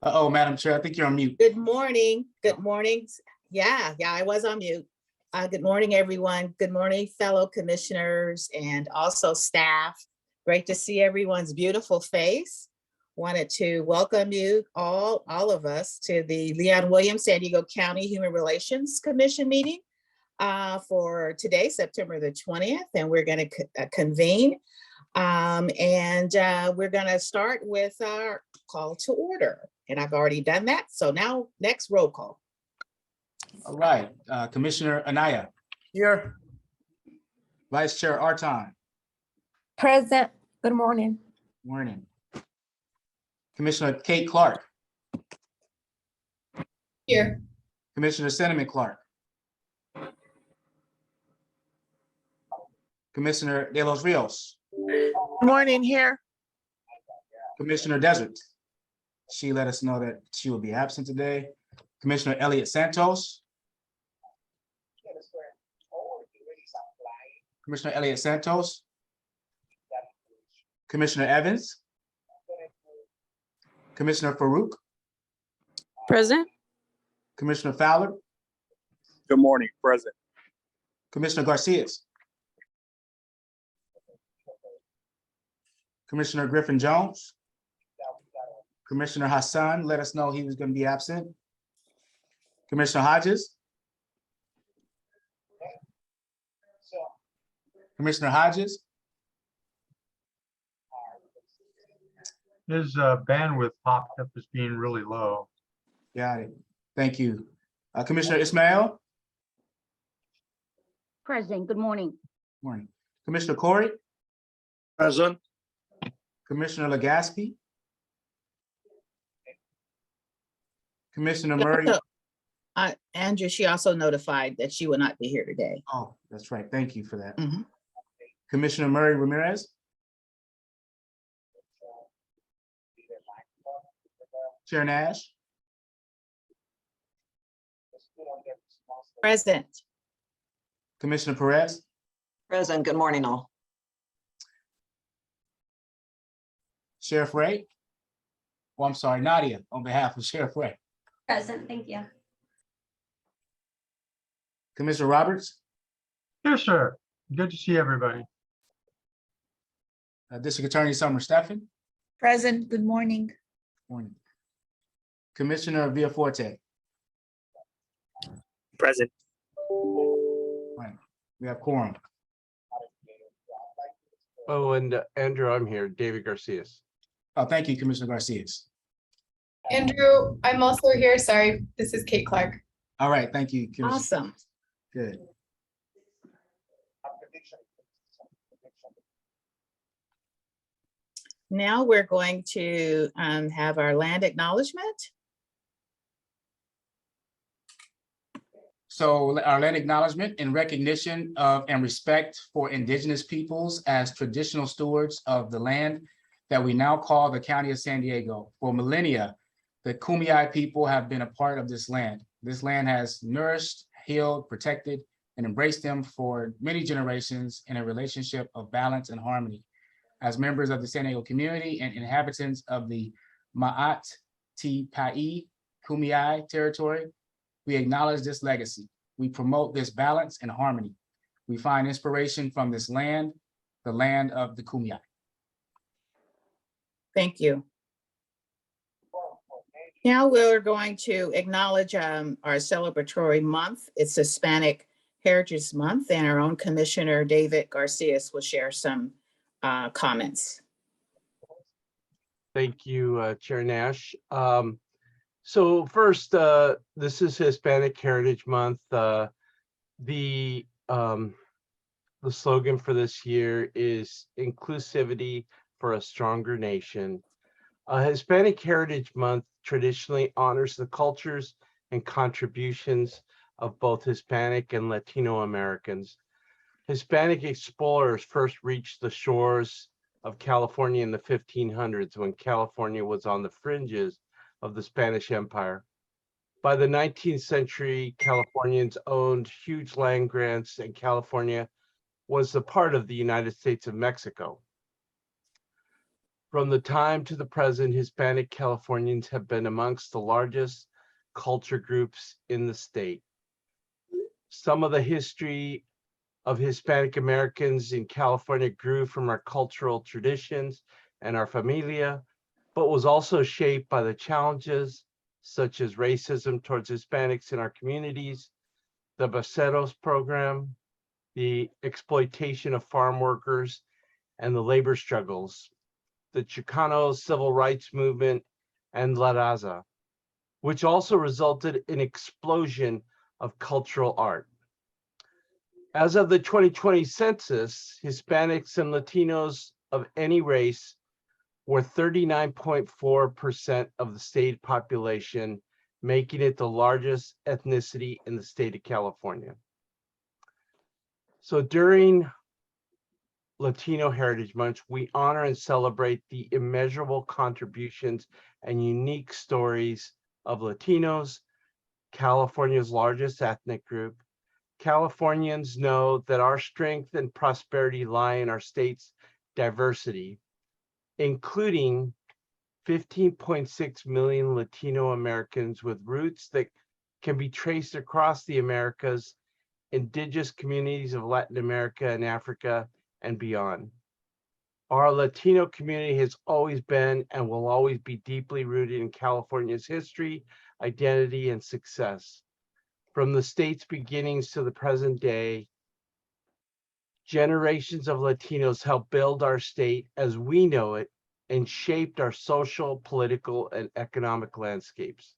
Uh-oh, Madam Chair, I think you're on mute. Good morning. Good morning. Yeah, I was on mute. Good morning, everyone. Good morning, fellow commissioners and also staff. Great to see everyone's beautiful face. Wanted to welcome you all of us to the Leon Williams San Diego County Human Relations Commission meeting for today, September the 20th, and we're going to convene. We're going to start with our call to order. And I've already done that. So now next roll call. All right, Commissioner Anaya. Here. Vice Chair Arton. Present. Good morning. Morning. Commissioner Kate Clark. Here. Commissioner Cinnamon Clark. Commissioner De Los Rios. Good morning here. Commissioner Desert. She let us know that she will be absent today. Commissioner Elliott Santos. Commissioner Elliott Santos. Commissioner Evans. Commissioner Farouk. Present. Commissioner Fowler. Good morning, present. Commissioner Garcias. Commissioner Griffin Jones. Commissioner Hassan let us know he was going to be absent. Commissioner Hodges. Commissioner Hodges. His bandwidth popped up as being really low. Got it. Thank you. Commissioner Ismail. Present. Good morning. Morning. Commissioner Corey. Present. Commissioner Legaspi. Commissioner Murray. Andrew, she also notified that she will not be here today. Oh, that's right. Thank you for that. Mhm. Commissioner Murray Ramirez. Chair Nash. Present. Commissioner Perez. Present. Good morning, all. Sheriff Ray. Oh, I'm sorry, Nadia, on behalf of Sheriff Ray. Present. Thank you. Commissioner Roberts. Yes, sir. Good to see everybody. District Attorney Summer Steffen. Present. Good morning. Morning. Commissioner Villaforte. Present. Right. We have quorum. Oh, and Andrew, I'm here, David Garcias. Oh, thank you, Commissioner Garcias. Andrew, I'm also here. Sorry, this is Kate Clark. All right, thank you, Commissioner. Awesome. Good. Now we're going to have our land acknowledgement. So our land acknowledgement in recognition of and respect for Indigenous peoples as traditional stewards of the land that we now call the County of San Diego. For millennia, the Kumeyaay people have been a part of this land. This land has nourished, healed, protected, and embraced them for many generations in a relationship of balance and harmony. As members of the San Diego community and inhabitants of the Ma'at-Ti-Pa'i Kumeyaay territory, we acknowledge this legacy. We promote this balance and harmony. We find inspiration from this land, the land of the Kumeyaay. Thank you. Now we're going to acknowledge our celebratory month. It's Hispanic Heritage Month, and our own Commissioner David Garcias will share some comments. Thank you, Chair Nash. So first, this is Hispanic Heritage Month. The slogan for this year is inclusivity for a stronger nation. Hispanic Heritage Month traditionally honors the cultures and contributions of both Hispanic and Latino Americans. Hispanic explorers first reached the shores of California in the 1500s when California was on the fringes of the Spanish Empire. By the 19th century, Californians owned huge land grants, and California was a part of the United States of Mexico. From the time to the present, Hispanic Californians have been amongst the largest culture groups in the state. Some of the history of Hispanic Americans in California grew from our cultural traditions and our familia, but was also shaped by the challenges such as racism towards Hispanics in our communities, the Baceros program, the exploitation of farm workers, and the labor struggles, the Chicano civil rights movement, and La Raza, which also resulted in explosion of cultural art. As of the 2020 census, Hispanics and Latinos of any race were 39.4% of the state population, making it the largest ethnicity in the state of California. So during Latino Heritage Month, we honor and celebrate the immeasurable contributions and unique stories of Latinos, California's largest ethnic group. Californians know that our strength and prosperity lie in our state's diversity, including 15.6 million Latino Americans with roots that can be traced across the Americas, indigenous communities of Latin America and Africa, and beyond. Our Latino community has always been and will always be deeply rooted in California's history, identity, and success. From the state's beginnings to the present day, generations of Latinos helped build our state as we know it and shaped our social, political, and economic landscapes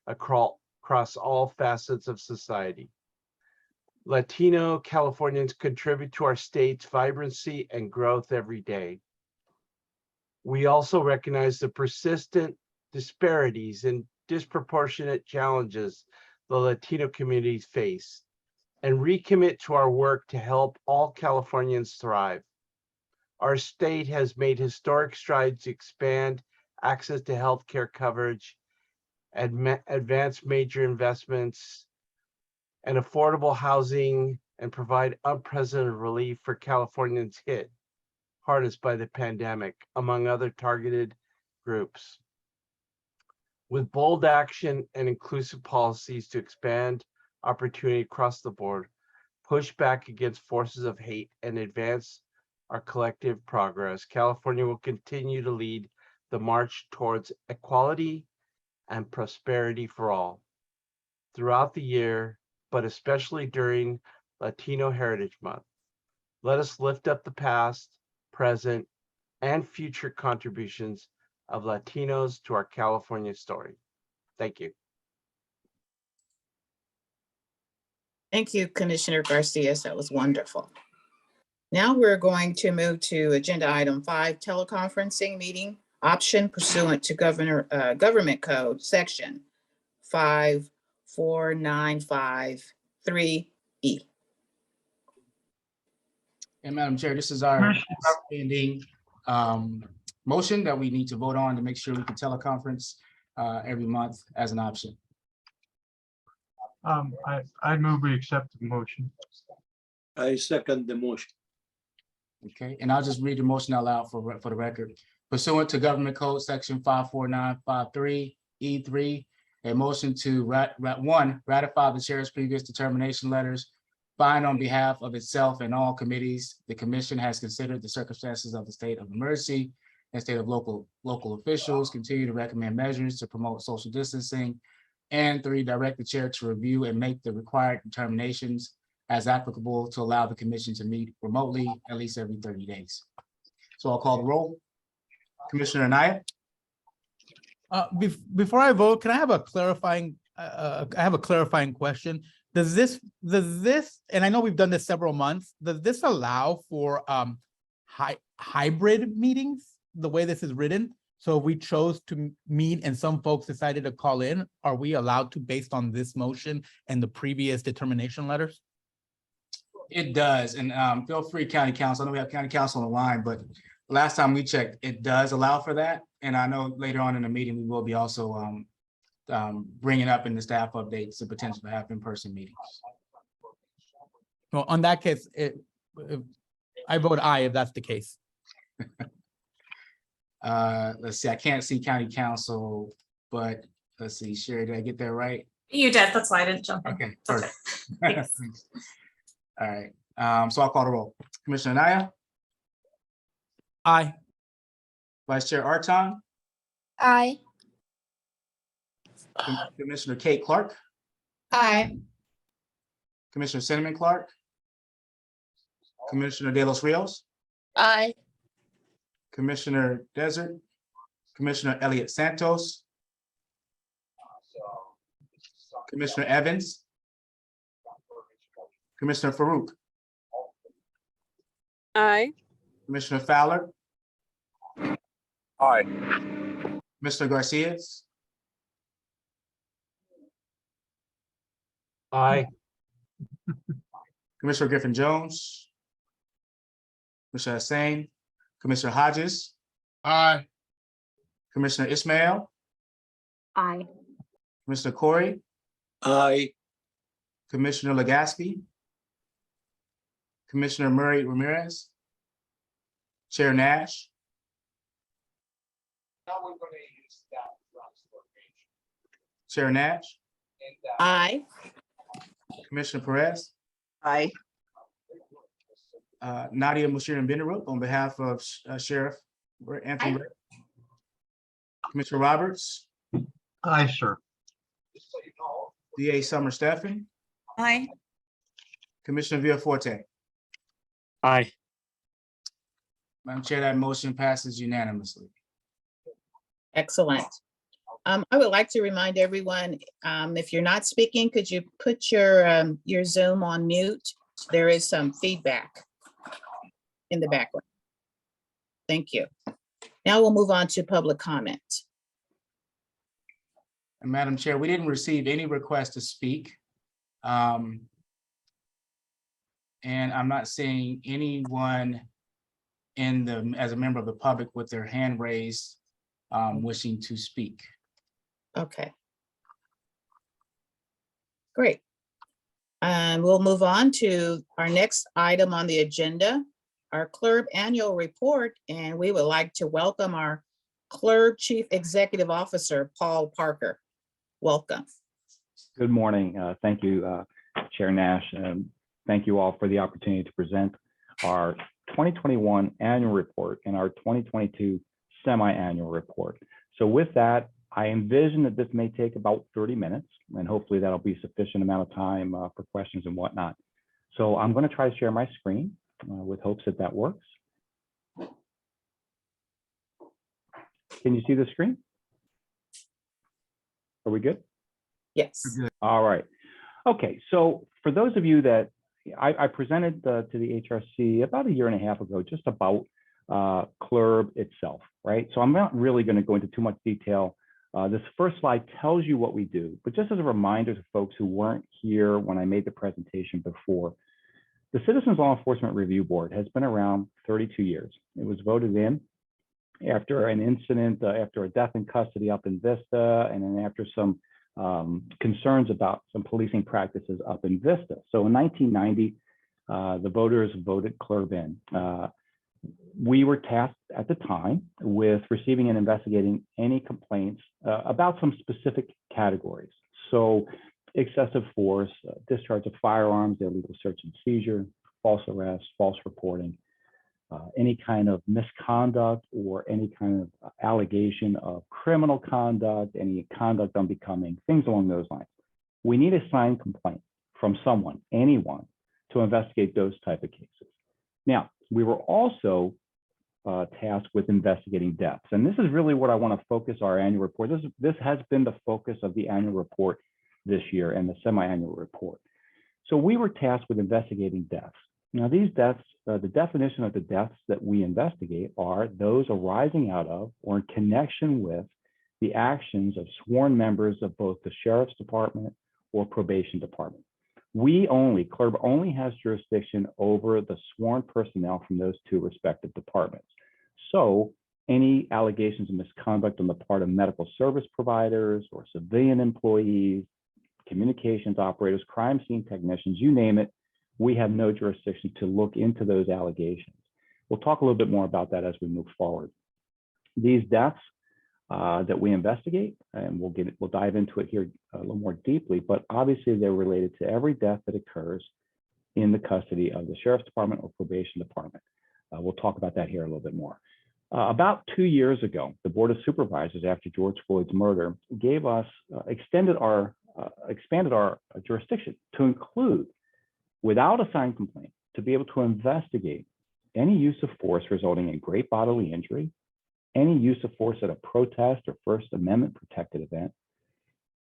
across all facets of society. Latino Californians contribute to our state's vibrancy and growth every day. We also recognize the persistent disparities and disproportionate challenges the Latino communities face and recommit to our work to help all Californians thrive. Our state has made historic strides to expand access to healthcare coverage, advance major investments, and affordable housing, and provide unprecedented relief for Californians hit hardest by the pandemic, among other targeted groups. With bold action and inclusive policies to expand opportunity across the board, push back against forces of hate, and advance our collective progress, California will continue to lead the march towards equality and prosperity for all. Throughout the year, but especially during Latino Heritage Month, let us lift up the past, present, and future contributions of Latinos to our California story. Thank you. Thank you, Commissioner Garcia. That was wonderful. Now we're going to move to agenda item 5, teleconferencing meeting option pursuant to Government Code Section 54953E. And Madam Chair, this is our standing motion that we need to vote on to make sure we can teleconference every month as an option. I move we accept the motion. I second the motion. Okay, and I'll just read the motion out loud for the record. Pursuant to Government Code Section 54953E3, a motion to ratify the chair's previous determination letters, bind on behalf of itself and all committees. The commission has considered the circumstances of the state of emergency and state of local officials, continue to recommend measures to promote social distancing, and 3, direct the chair to review and make the required determinations as applicable to allow the commission to meet remotely at least every 30 days. So I'll call the roll. Commissioner Anaya? Before I vote, can I have a clarifying? I have a clarifying question. Does this, and I know we've done this several months, does this allow for hybrid meetings, the way this is written? So if we chose to meet and some folks decided to call in, are we allowed to based on this motion and the previous determination letters? It does, and feel free, County Council. I know we have County Council on the line, but last time we checked, it does allow for that. And I know later on in the meeting, we will be also bringing up in the staff updates the potential to have in-person meetings. Well, on that case, I vote aye if that's the case. Let's see, I can't see county council, but let's see, Sherry, did I get that right? You did, that's why I didn't jump in. Okay, It's okay. perfect. Thanks. All right, so I'll call the roll. Commissioner Naya, Aye. Vice Chair Arton, Aye. Commissioner Kate Clark, Aye. Commissioner Cinnamon Clark, Commissioner De Los Rios, Aye. Commissioner Desert, Commissioner Elliott Santos, Commissioner Evans, Commissioner Farouk, Aye. Commissioner Fowler, Aye. Mr. Garcia, Aye. Commissioner Griffin Jones, Commissioner Hussain, Commissioner Hodges, Aye. Commissioner Ismail, Aye. Commissioner Corey, Aye. Commissioner Legaspi, Commissioner Murray Ramirez, Chair Nash. Chair Nash, Aye. Commissioner Perez, Aye. Nadia Mushiran Binderup on behalf of Sheriff Anthony. Commissioner Roberts, Aye, sir. DA Summer Stephan, Aye. Commissioner Villaforte. Aye. Madam Chair, that motion passes unanimously. Excellent. I would like to remind everyone, if you're not speaking, could you put your Zoom on mute? There is some feedback in the background. Thank you. Now we'll move on to public comment. And Madam Chair, we didn't receive any request to speak. And I'm not seeing anyone as a member of the public with their hand raised, wishing to speak. Okay. Great. And we'll move on to our next item on the agenda, our CLRB annual report, and we would like to welcome our CLRB Chief Executive Officer, Paul Parker. Welcome. Good morning. Thank you, Chair Nash. Thank you all for the opportunity to present our 2021 annual report and our 2022 semi-annual report. So with that, I envision that this may take about 30 minutes, and hopefully that'll be sufficient amount of time for questions and whatnot. So I'm going to try to share my screen with hopes that that works. Can you see the screen? Are we good? Yes. All right. Okay, so for those of you that I presented to the HRC about 1.5 years ago, just about CLRB itself, right? So I'm not really going to go into too much detail. This first slide tells you what we do, but just as a reminder to folks who weren't here when I made the presentation before, the Citizens Law Enforcement Review Board has been around 32 years. It was voted in after an incident, after a death in custody up in Vista, and then after some concerns about some policing practices up in Vista. So in 1990, the voters voted CLRB in. We were tasked at the time with receiving and investigating any complaints about some specific categories. So excessive force, discharge of firearms, illegal search and seizure, false arrest, false reporting, any kind of misconduct or any kind of allegation of criminal conduct, any conduct unbecoming, things along those lines. We need a signed complaint from someone, anyone, to investigate those type of cases. Now, we were also tasked with investigating deaths. And this is really what I want to focus our annual report. This has been the focus of the annual report this year and the semi-annual report. So we were tasked with investigating deaths. Now these deaths, the definition of the deaths that we investigate are those arising out of or in connection with the actions of sworn members of both the Sheriff's Department or Probation Department. CLRB only has jurisdiction over the sworn personnel from those two respective departments. So any allegations of misconduct on the part of medical service providers or civilian employees, communications operators, crime scene technicians, you name it, we have no jurisdiction to look into those allegations. We'll talk a little bit more about that as we move forward. These deaths that we investigate, and we'll dive into it here a little more deeply, but obviously they're related to every death that occurs in the custody of the Sheriff's Department or Probation Department. We'll talk about that here a little bit more. About 2 years ago, the Board of Supervisors, after George Floyd's murder, gave us, expanded our jurisdiction to include, without a signed complaint, to be able to investigate any use of force resulting in great bodily injury, any use of force at a protest or First Amendment protected event,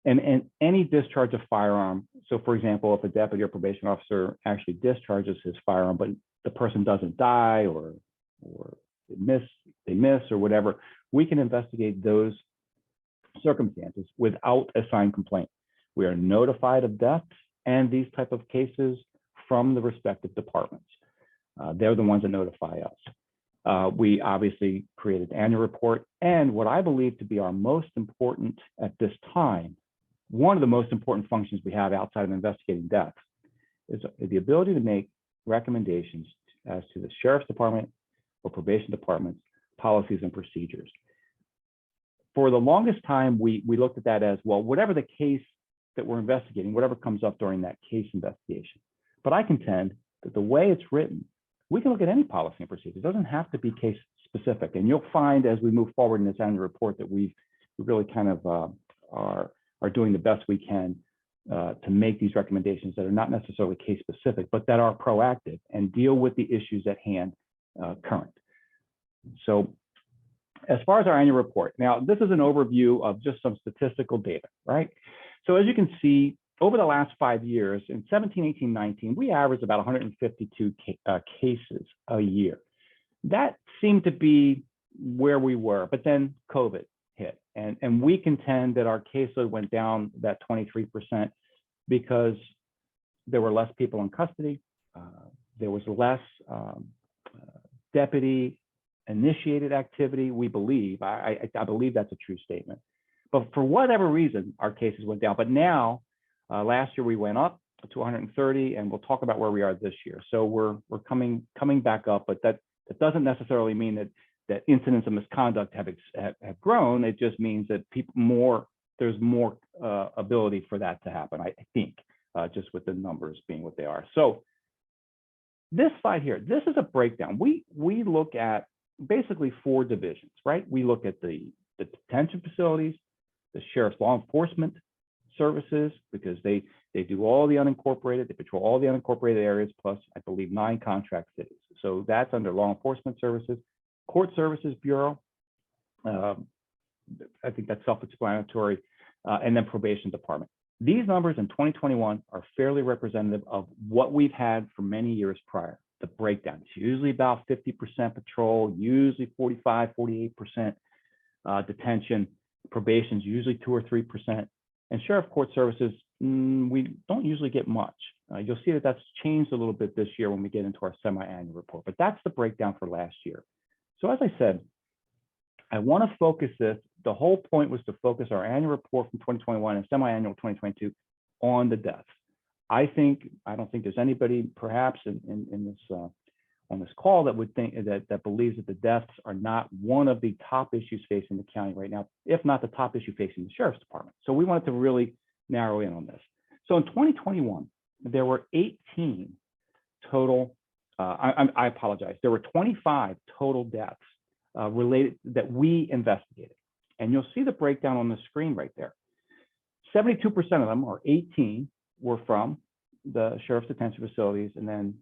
and any discharge of firearm. So for example, if a deputy or probation officer actually discharges his firearm, but the person doesn't die or they miss or whatever, we can investigate those circumstances without a signed complaint. We are notified of deaths and these type of cases from the respective departments. They're the ones that notify us. We obviously created an annual report, and what I believe to be our most important at this time, one of the most important functions we have outside of investigating deaths, is the ability to make recommendations as to the Sheriff's Department or Probation Department's policies and procedures. For the longest time, we looked at that as, well, whatever the case that we're investigating, whatever comes up during that case investigation. But I contend that the way it's written, we can look at any policy and procedure. It doesn't have to be case specific. And you'll find as we move forward in this annual report that we really kind of are doing the best we can to make these recommendations that are not necessarily case specific, but that are proactive and deal with the issues at hand current. So as far as our annual report, now this is an overview of just some statistical data, right? So as you can see, over the last 5 years, in 17, 18, 19, we averaged about 152 cases a year. That seemed to be where we were, but then COVID hit. And we contend that our caseload went down that 23% because there were less people in custody. There was less deputy initiated activity, we believe. I believe that's a true statement. But for whatever reason, our cases went down. But now, last year we went up to 130, and we'll talk about where we are this year. So we're coming back up, but that doesn't necessarily mean that incidents of misconduct have grown. It just means that there's more ability for that to happen, I think, just with the numbers being what they are. So this slide here, this is a breakdown. We look at basically 4 divisions, right? We look at the detention facilities, the Sheriff's Law Enforcement Services, because they do all the unincorporated, they patrol all the unincorporated areas, plus I believe 9 contract cities. So that's under Law Enforcement Services. Court Services Bureau, I think that's self-explanatory, and then Probation Department. These numbers in 2021 are fairly representative of what we've had for many years prior. The breakdown, it's usually about 50% patrol, usually 45, 48% detention. Probation's usually 2 or 3%. And Sheriff Court Services, we don't usually get much. You'll see that that's changed a little bit this year when we get into our semi-annual report, but that's the breakdown for last year. So as I said, I want to focus this. The whole point was to focus our annual report from 2021 and semi-annual 2022 on the deaths. I don't think there's anybody perhaps in this on this call that would think that believes that the deaths are not one of the top issues facing the county right now, if not the top issue facing the Sheriff's Department. So we wanted to really narrow in on this. So in 2021, there were 18 total. I apologize. There were 25 total deaths related that we investigated, and you'll see the breakdown on the screen right there. 72% of them, or 18, were from the Sheriff's detention facilities, and then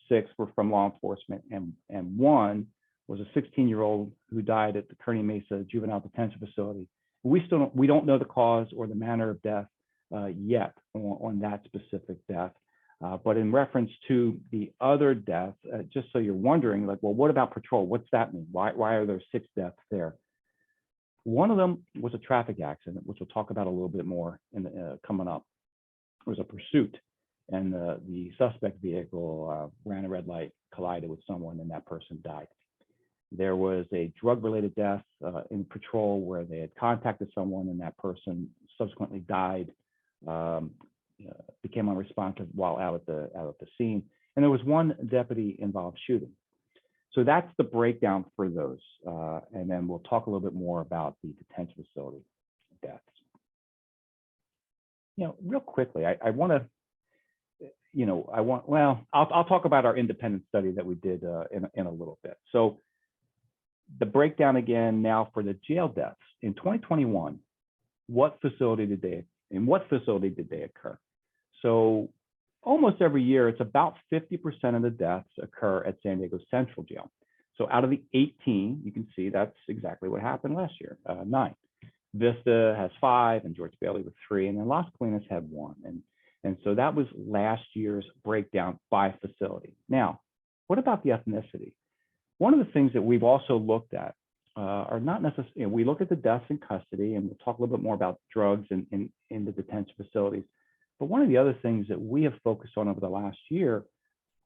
6 were from law enforcement, and 1 was a 16-year-old who died at the Kearney Mesa Juvenile Detention Facility. We don't know the cause or the manner of death yet on that specific death. But in reference to the other deaths, just so you're wondering, like, well, what about patrol? What's that mean? Why are there 6 deaths there? One of them was a traffic accident, which we'll talk about a little bit more in the, coming up. It was a pursuit, and the suspect vehicle ran a red light, collided with someone, and that person died. There was a drug-related death in patrol where they had contacted someone and that person subsequently died, became unresponsive while out at the scene. And there was one deputy involved shooting. So that's the breakdown for those. And then we'll talk a little bit more about the detention facility deaths. Real quickly, I want to, I'll talk about our independent study that we did in a little bit. So the breakdown again now for the jail deaths in 2021, in what facility did they occur? So almost every year, it's about 50% of the deaths occur at San Diego Central Jail. So out of the 18, you can see that's exactly what happened last year, 9. Vista has 5 and George Bailey with 3, and then Las Colinas had 1. And so that was last year's breakdown by facility. Now, what about the ethnicity? One of the things that we've also looked at are not necessarily, we look at the deaths in custody, and we'll talk a little bit more about drugs in the detention facilities. But one of the other things that we have focused on over the last year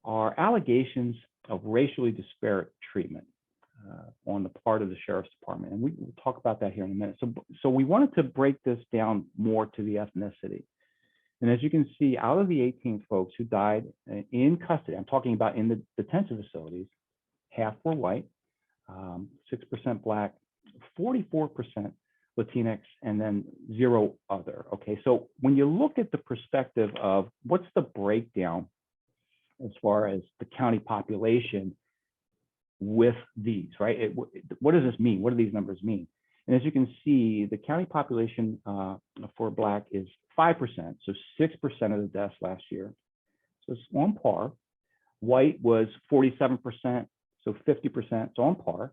are allegations of racially disparate treatment on the part of the Sheriff's Department. And we'll talk about that here in a minute. So we wanted to break this down more to the ethnicity. And as you can see, out of the 18 folks who died in custody, I'm talking about in the detention facilities, half were white, 6% Black, 44% Latinx, and then 0 other. Okay, so when you look at the perspective of what's the breakdown as far as the county population with these, right? What does this mean? What do these numbers mean? And as you can see, the county population for Black is 5%, so 6% of the deaths last year. So it's on par. White was 47%, so 50%, so on par.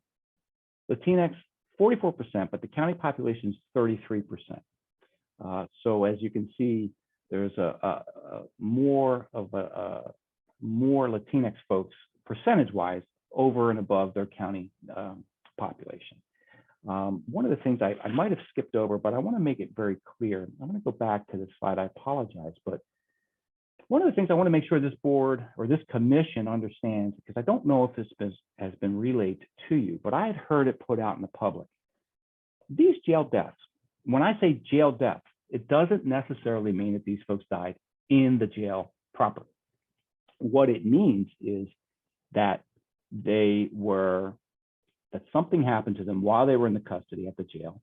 Latinx, 44%, but the county population is 33%. So as you can see, there's more Latinx folks percentage-wise over and above their county population. One of the things I might have skipped over, but I want to make it very clear. I'm going to go back to this slide. I apologize, but one of the things I want to make sure this board or this commission understands, because I don't know if this has been relayed to you, but I had heard it put out in the public. These jail deaths, when I say jail deaths, it doesn't necessarily mean that these folks died in the jail proper. What it means is that that something happened to them while they were in the custody at the jail.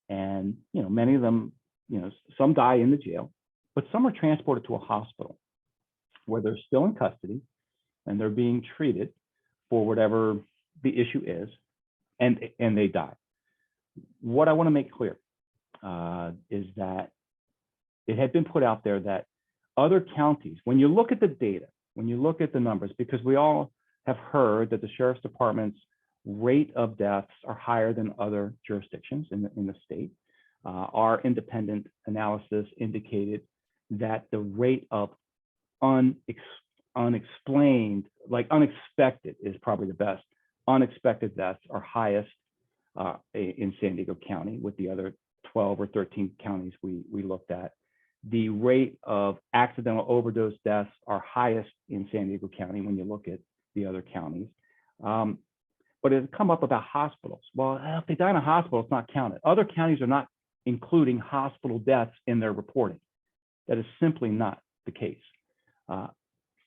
And, many of them, some die in the jail, but some are transported to a hospital where they're still in custody and they're being treated for whatever the issue is, and they die. What I want to make clear is that it had been put out there that other counties, when you look at the data, when you look at the numbers, because we all have heard that the Sheriff's Department's rate of deaths are higher than other jurisdictions in the state. Our independent analysis indicated that the rate of unexplained, like unexpected is probably the best, unexpected deaths are highest in San Diego County with the other 12 or 13 counties we looked at. The rate of accidental overdose deaths are highest in San Diego County when you look at the other counties. But it's come up about hospitals. Well, if they die in a hospital, it's not counted. Other counties are not including hospital deaths in their reporting. That is simply not the case.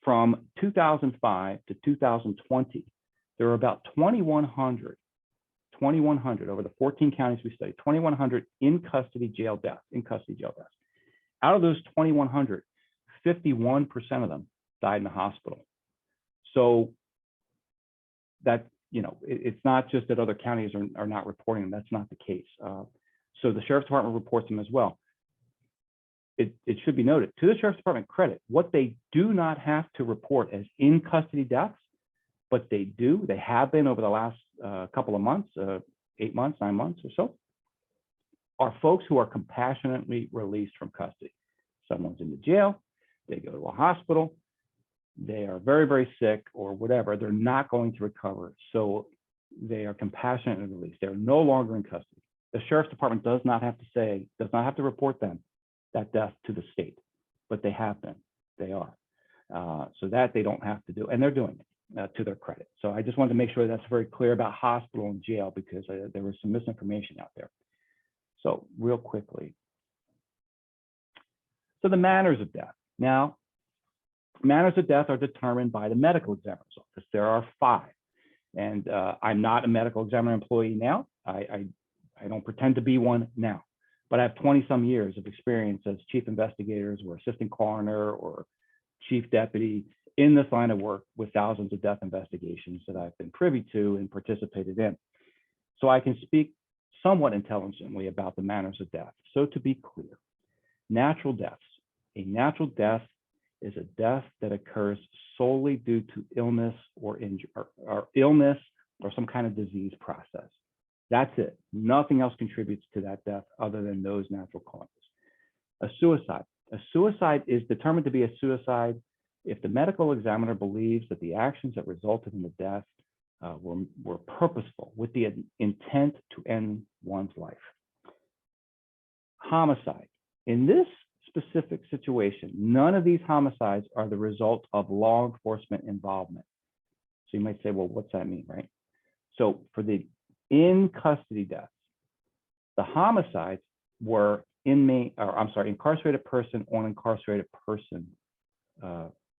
From 2005 to 2020, there were about 2,100 over the 14 counties we studied, 2,100 in custody jail deaths. Out of those 2,100, 51% of them died in the hospital. So that, it's not just that other counties are not reporting them. That's not the case. So the Sheriff's Department reports them as well. It should be noted, to the Sheriff's Department credit, what they do not have to report as in custody deaths, but they have been over the last couple of months, 8 months, 9 months or so, are folks who are compassionately released from custody. Someone's in the jail, they go to a hospital, they are very, very sick or whatever, they're not going to recover. So they are compassionately released. They're no longer in custody. The Sheriff's Department does not have to report them, that death, to the state, but they have been, they are. So that they don't have to do, and they're doing it. to their credit. So I just wanted to make sure that's very clear about hospital and jail because there was some misinformation out there. So real quickly. So the manners of death. Now, manners of death are determined by the medical examiner's office. There are 5. And I'm not a medical examiner employee now. I don't pretend to be one now, but I have 20 some years of experience as chief investigators or assistant coroner or chief deputy in this line of work with thousands of death investigations that I've been privy to and participated in. So I can speak somewhat intelligently about the manners of death. So to be clear, natural deaths. A natural death is a death that occurs solely due to illness or injury or illness or some kind of disease process. That's it. Nothing else contributes to that death other than those natural causes. A suicide. A suicide is determined to be a suicide if the medical examiner believes that the actions that resulted in the death were purposeful with the intent to end one's life. Homicide. In this specific situation, none of these homicides are the result of law enforcement involvement. So you might say, well, what's that mean, right? So for the in custody deaths, the homicides were incarcerated person on incarcerated person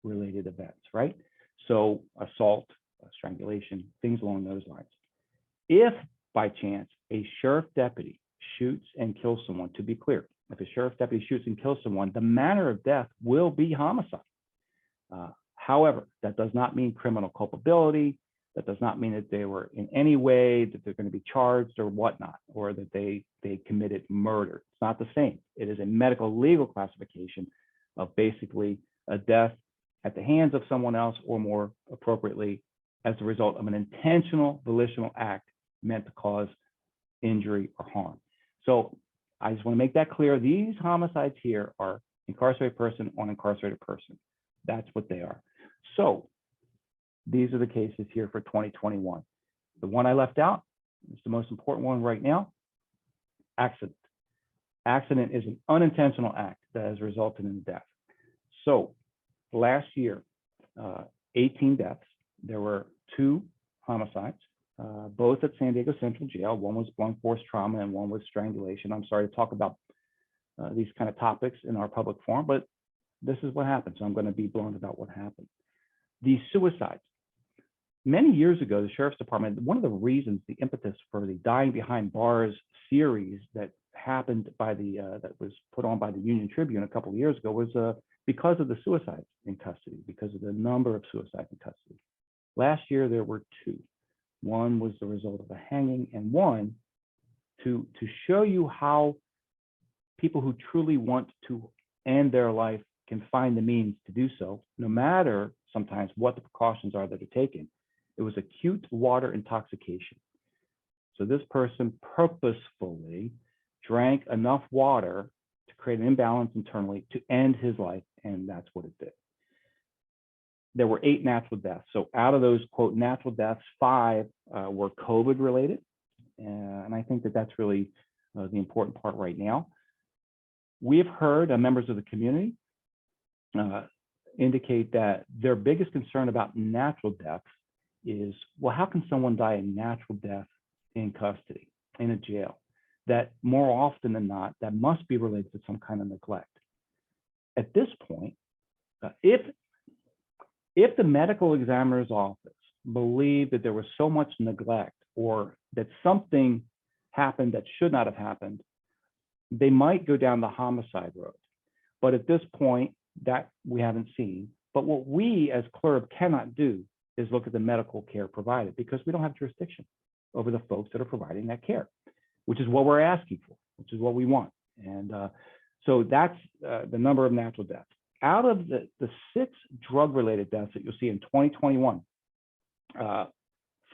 related events, right? So assault, strangulation, things along those lines. If by chance a sheriff deputy shoots and kills someone, to be clear, if a sheriff deputy shoots and kills someone, the manner of death will be homicide. However, that does not mean criminal culpability. That does not mean that they were in any way that they're going to be charged or whatnot, or that they committed murder. It's not the same. It is a medical legal classification of basically a death at the hands of someone else, or more appropriately, as a result of an intentional volitional act meant to cause injury or harm. So I just want to make that clear. These homicides here are incarcerated person on incarcerated person. That's what they are. So these are the cases here for 2021. The one I left out is the most important one right now. Accident. Accident is an unintentional act that has resulted in death. So last year, 18 deaths. There were 2 homicides, both at San Diego Central Jail. One was blunt force trauma and one was strangulation. I'm sorry to talk about these kind of topics in our public forum, but this is what happened. So I'm going to be blunt about what happened. These suicides. Many years ago, the Sheriff's Department, one of the reasons, the impetus for the Dying Behind Bars series that happened by that was put on by the Union Tribune a couple of years ago was because of the suicides in custody, because of the number of suicides in custody. Last year, there were 2. One was the result of a hanging, and one to show you how people who truly want to end their life can find the means to do so, no matter sometimes what the precautions are that are taken. It was acute water intoxication. So this person purposefully drank enough water to create an imbalance internally to end his life, and that's what it did. There were 8 natural deaths. So out of those, quote, natural deaths, 5 were COVID related. And I think that that's really the important part right now. We have heard members of the community indicate that their biggest concern about natural deaths is, well, how can someone die a natural death in custody, in a jail? That more often than not, that must be related to some kind of neglect. At this point, if the medical examiner's office believed that there was so much neglect or that something happened that should not have happened, they might go down the homicide road. But at this point, that we haven't seen. But what we as CLRB cannot do is look at the medical care provided, because we don't have jurisdiction over the folks that are providing that care, which is what we're asking for, which is what we want. And so that's the number of natural deaths. Out of the 6 drug-related deaths that you'll see in 2021,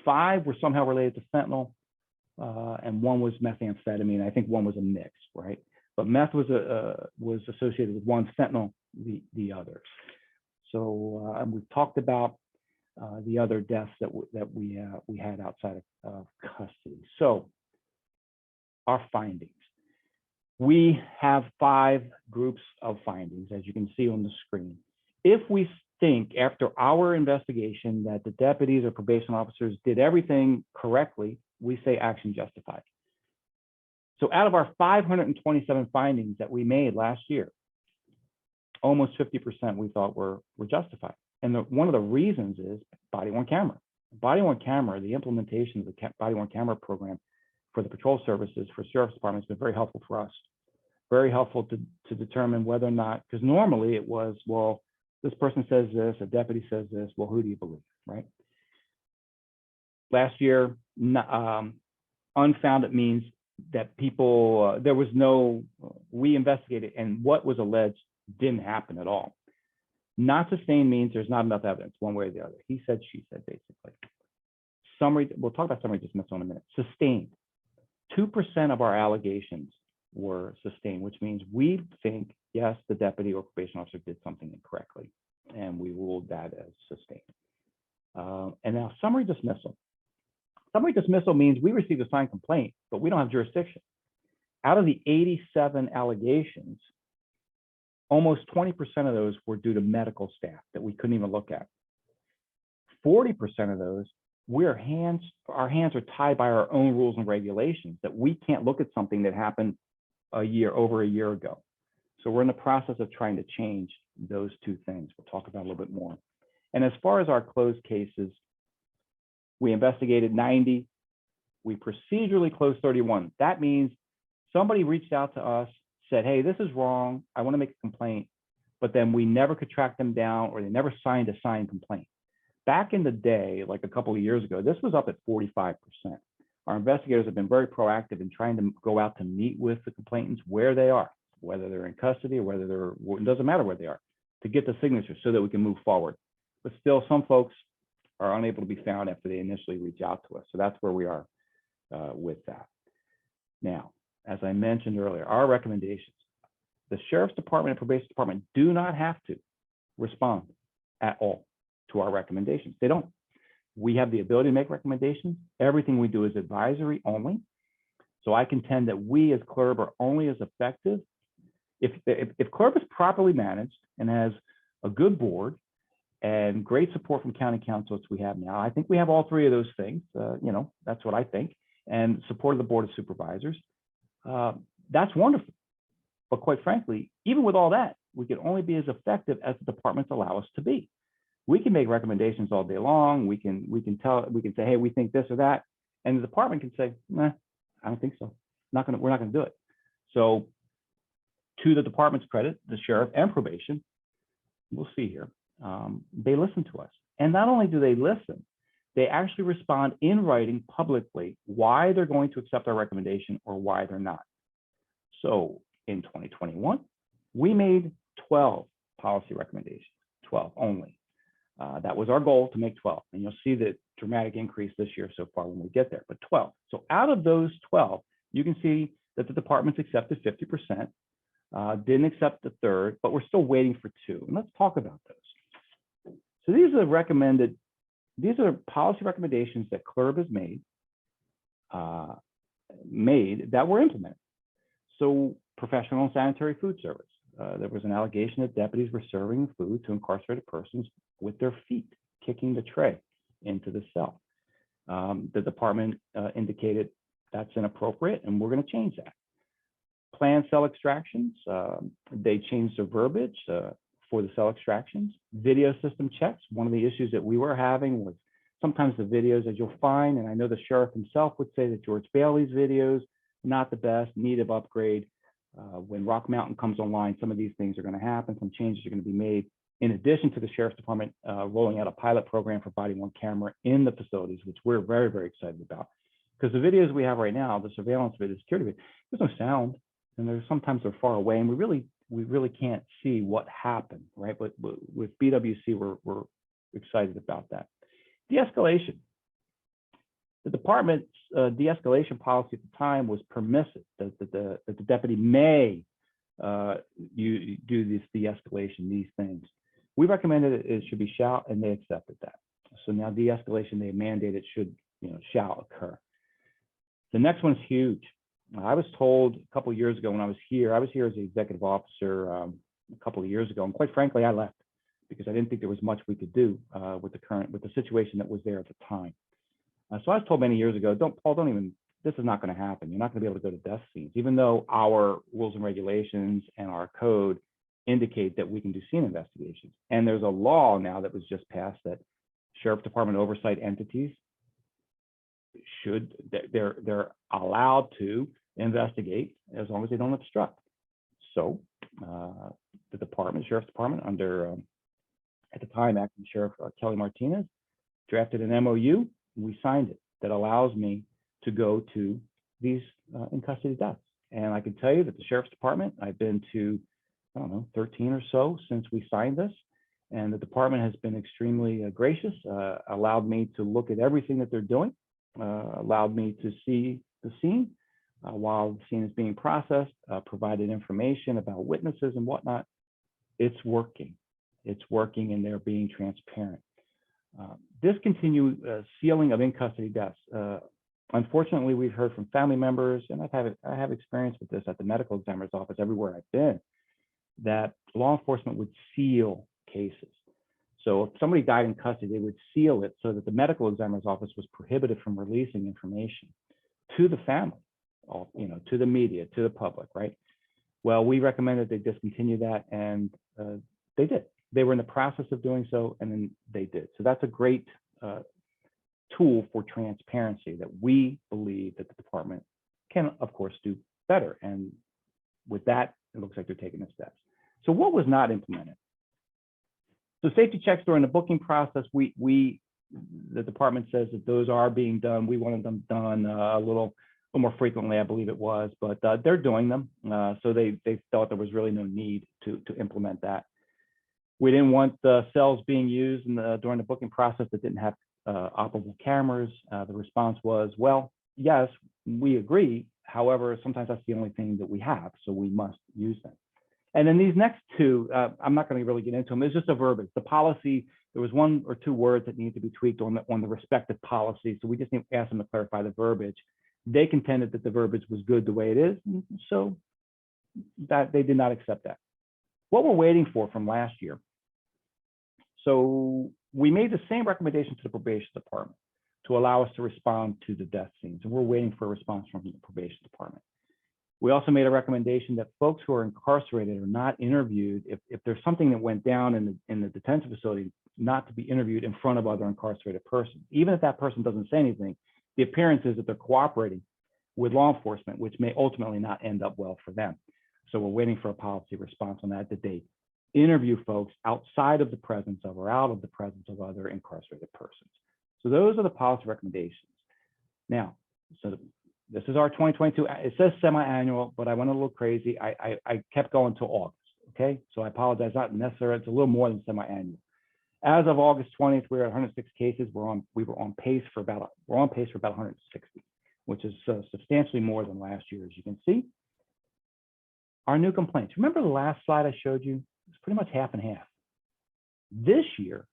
5 were somehow related to fentanyl, and 1 was methamphetamine. I think 1 was a mix, right? But meth was associated with one, fentanyl the other. So we've talked about the other deaths that we had outside of custody. So our findings. We have 5 groups of findings, as you can see on the screen. If we think after our investigation that the deputies or probation officers did everything correctly, we say action justified. So out of our 527 findings that we made last year, almost 50% we thought were justified. And one of the reasons is body-worn camera. Body-worn camera, the implementation of the body-worn camera program for the patrol services for sheriff's department has been very helpful for us. Very helpful to determine whether or not, because normally it was, well, this person says this, a deputy says this, well, who do you believe, right? Last year, unfounded means that people, there was no, we investigated and what was alleged didn't happen at all. Not sustained means there's not enough evidence one way or the other. He said, she said, basically. Summary, we'll talk about summary dismissal in a minute. Sustained, 2% of our allegations were sustained, which means we think, yes, the deputy or probation officer did something incorrectly, and we ruled that as sustained. And now summary dismissal. Summary dismissal means we received a signed complaint, but we don't have jurisdiction. Out of the 87 allegations, almost 20% of those were due to medical staff that we couldn't even look at. 40% of those, our hands are tied by our own rules and regulations that we can't look at something that happened over a year ago. So we're in the process of trying to change those two things. We'll talk about a little bit more. And as far as our closed cases, we investigated 90. We procedurally closed 31. That means somebody reached out to us, said, hey, this is wrong. I want to make a complaint, but then we never could track them down or they never signed a signed complaint. Back in the day, like a couple of years ago, this was up at 45%. Our investigators have been very proactive in trying to go out to meet with the complainants where they are, whether they're in custody or whether they're, it doesn't matter where they are, to get the signatures so that we can move forward. But still, some folks are unable to be found after they initially reach out to us. So that's where we are with that. Now, as I mentioned earlier, our recommendations, the Sheriff's Department and Probation Department do not have to respond at all to our recommendations. They don't. We have the ability to make recommendations. Everything we do is advisory only. So I contend that we as CLRB are only as effective if CLRB is properly managed and has a good board and great support from county council, which we have now. I think we have all three of those things. You know, that's what I think, and support of the Board of Supervisors. That's wonderful. But quite frankly, even with all that, we can only be as effective as the departments allow us to be. We can make recommendations all day long. We can say, hey, we think this or that, and the department can say, nah, I don't think so. We're not gonna do it. So, to the department's credit, the sheriff and probation, we'll see here, they listen to us, and not only do they listen, they actually respond in writing publicly why they're going to accept our recommendation or why they're not. So, in 2021, we made 12 policy recommendations, 12 only. That was our goal, to make 12. And you'll see the dramatic increase this year so far when we get there, but 12. So out of those 12, you can see that the departments accepted 50%, didn't accept the third, but we're still waiting for 2. And let's talk about those. So these are policy recommendations that CLRB has made that were implemented. So professional and sanitary food service. There was an allegation that deputies were serving food to incarcerated persons with their feet, kicking the tray into the cell. The department indicated that's inappropriate, and we're going to change that. Planned cell extractions, they changed the verbiage for the cell extractions. Video system checks. One of the issues that we were having was sometimes the videos, as you'll find, and I know the sheriff himself would say that George Bailey's videos, not the best, need of upgrade. When Rock Mountain comes online, some of these things are going to happen. Some changes are going to be made. In addition to the Sheriff's Department rolling out a pilot program for body-worn camera in the facilities, which we're very, very excited about. Because the videos we have right now, the surveillance video, security video, there's no sound, and there's sometimes they're far away, and we really can't see what happened, right? But with BWC, we're excited about that. De-escalation. The department's de-escalation policy at the time was permissive, that the deputy may you do this de-escalation, these things. We recommended it should be shall, and they accepted that. So now de-escalation, they mandated shall occur. The next one's huge. I was told a couple of years ago when I was here as the executive officer a couple of years ago, and quite frankly, I left because I didn't think there was much we could do with the situation that was there at the time. So I was told many years ago, this is not going to happen. You're not going to be able to go to death scenes, even though our rules and regulations and our code indicate that we can do scene investigations. And there's a law now that was just passed that Sheriff Department oversight entities they're allowed to investigate as long as they don't obstruct. So the Sheriff's Department under, at the time, acting Sheriff Kelly Martinez, drafted an MOU. We signed it that allows me to go to these in custody deaths. And I can tell you that the Sheriff's Department, I've been to, I don't know, 13 or so since we signed this. And the department has been extremely gracious, allowed me to look at everything that they're doing, allowed me to see the scene while the scene is being processed, provided information about witnesses and whatnot. It's working. It's working, and they're being transparent. Discontinue sealing of in-custody deaths. Unfortunately, we've heard from family members, and I have experience with this at the medical examiner's office everywhere I've been, that law enforcement would seal cases. So if somebody died in custody, they would seal it so that the medical examiner's office was prohibited from releasing information to the family, to the media, to the public, right? Well, we recommended they discontinue that, and they did. They were in the process of doing so, and then they did. So that's a great tool for transparency that we believe that the department can, of course, do better. And with that, it looks like they're taking the steps. So what was not implemented? So safety checks during the booking process, the department says that those are being done. We wanted them done a little more frequently, I believe it was, but they're doing them. So they felt there was really no need to implement that. We didn't want the cells being used during the booking process that didn't have operable cameras. The response was, well, yes, we agree. However, sometimes that's the only thing that we have, so we must use them. And then these next two, I'm not going to really get into them. It's just a verbiage. The policy, there was one or two words that needed to be tweaked on the respective policy. So we just need to ask them to clarify the verbiage. They contended that the verbiage was good the way it is, so that they did not accept that. What we're waiting for from last year. So we made the same recommendation to the probation department to allow us to respond to the death scenes, and we're waiting for a response from the probation department. We also made a recommendation that folks who are incarcerated are not interviewed if there's something that went down in the detention facility, not to be interviewed in front of other incarcerated persons. Even if that person doesn't say anything, the appearance is that they're cooperating with law enforcement, which may ultimately not end up well for them. So we're waiting for a policy response on that they interview folks outside of the presence of or out of the presence of other incarcerated persons. So those are the policy recommendations. Now, so this is our 2022, it says semi-annual, but I went a little crazy. I kept going to August, okay? So I apologize, not necessarily, it's a little more than semi-annual. As of August 20th, we were at 106 cases. We were on pace for about 160, which is substantially more than last year, as you can see. Our new complaints. Remember the last slide I showed you? It's pretty much half and half. This year,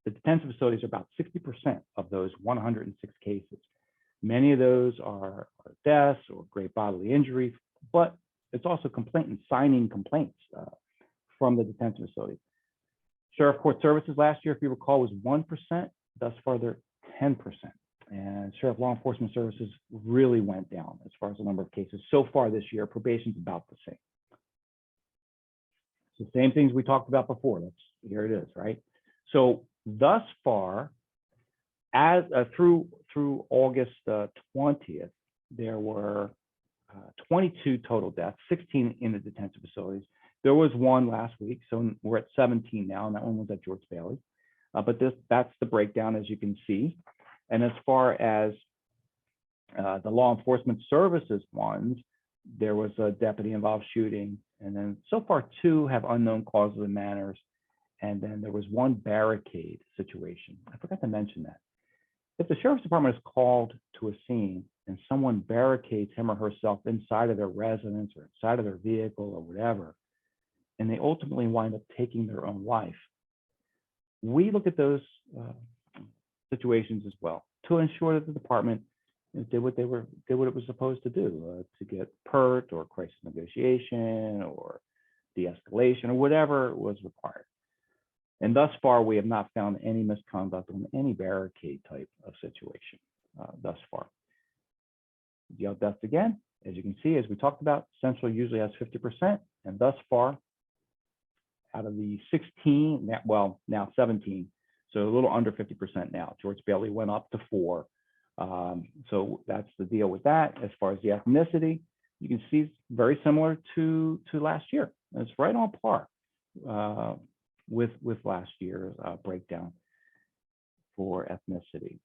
the detention facilities are about 60% of those 106 cases. Many of those are deaths or great bodily injury, but it's also complaint and signing complaints from the detention facility. Sheriff Court Services last year, if you recall, was 1%. Thus far, they're 10%. And Sheriff Law Enforcement Services really went down as far as the number of cases. So far this year, probation's about the same. So same things we talked about before. Here it is, right? So thus far, as through August 20th, there were 22 total deaths, 16 in the detention facilities. There was one last week, so we're at 17 now, and that one was at George Bailey. But that's the breakdown, as you can see. And as far as the law enforcement services ones, there was a deputy-involved shooting, and then so far 2 have unknown causes and manners, and then there was 1 barricade situation. I forgot to mention that. If the Sheriff's Department is called to a scene and someone barricades him or herself inside of their residence or inside of their vehicle or whatever, and they ultimately wind up taking their own life, we look at those situations as well to ensure that the department did what it was supposed to do to get PERT or crisis negotiation or de-escalation or whatever was required. And thus far, we have not found any misconduct on any barricade type of situation thus far. Jail deaths again, as you can see, as we talked about, Central usually has 50%, and thus far, out of the 16, well, now 17, so a little under 50% now. George Bailey went up to 4. So that's the deal with that. As far as the ethnicity, you can see very similar to last year. It's right on par with last year's breakdown for ethnicity.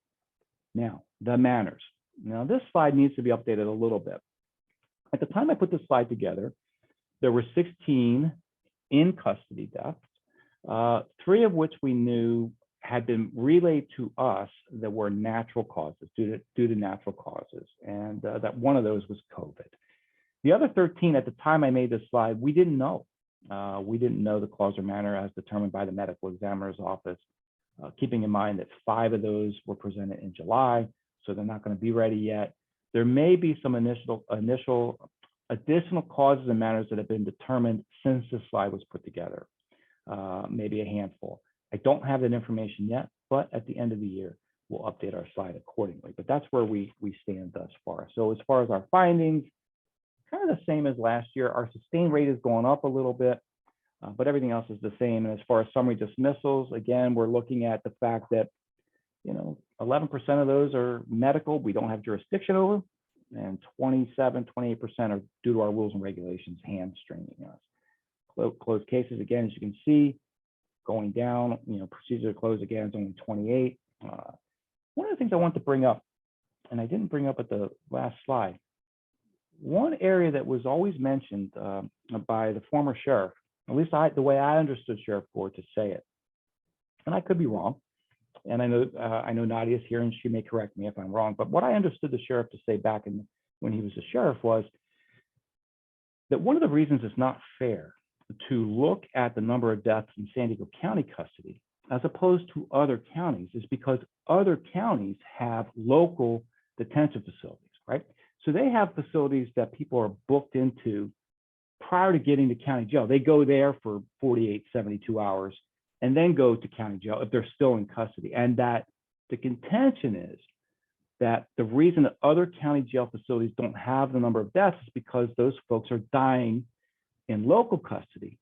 Now, the manners. Now, this slide needs to be updated a little bit. At the time I put this slide together, there were 16 in custody deaths, 3 of which we knew had been relayed to us that were natural causes, due to natural causes, and that one of those was COVID. The other 13, at the time I made this slide, we didn't know. We didn't know the cause or manner as determined by the medical examiner's office, keeping in mind that 5 of those were presented in July, so they're not going to be ready yet. There may be some initial additional causes and manners that have been determined since this slide was put together, maybe a handful. I don't have that information yet, but at the end of the year, we'll update our slide accordingly. But that's where we stand thus far. So as far as our findings, kind of the same as last year. Our sustain rate is going up a little bit, but everything else is the same. And as far as summary dismissals, again, we're looking at the fact that, 11% of those are medical, we don't have jurisdiction over, and 27, 28% are due to our rules and regulations hamstringing us. Closed cases, again, as you can see, going down, procedure to close again is only 28. One of the things I want to bring up, and I didn't bring up at the last slide, one area that was always mentioned by the former sheriff, at least the way I understood Sheriff Ford to say it, and I could be wrong, and I know Nadia's here and she may correct me if I'm wrong, but what I understood the sheriff to say back when he was a sheriff was that one of the reasons it's not fair to look at the number of deaths in San Diego County custody as opposed to other counties is because other counties have local detention facilities, right? So they have facilities that people are booked into prior to getting to county jail. They go there for 48, 72 hours and then go to county jail if they're still in custody. And that the contention is that the reason that other county jail facilities don't have the number of deaths is because those folks are dying in local custody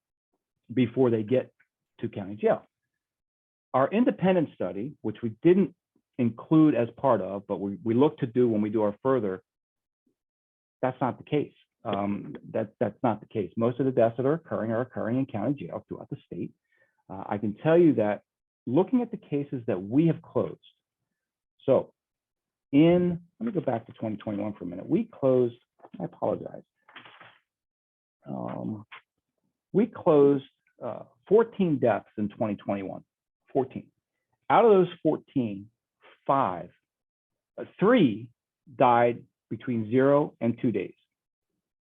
before they get to county jail. Our independent study, which we didn't include as part of, but we look to do when we do our further, that's not the case. That's not the case. Most of the deaths that are occurring in county jail throughout the state. I can tell you that looking at the cases that we have closed. So let me go back to 2021 for a minute. We closed, I apologize. We closed 14 deaths in 2021, 14. Out of those 14, 3 died between 0 and 2 days.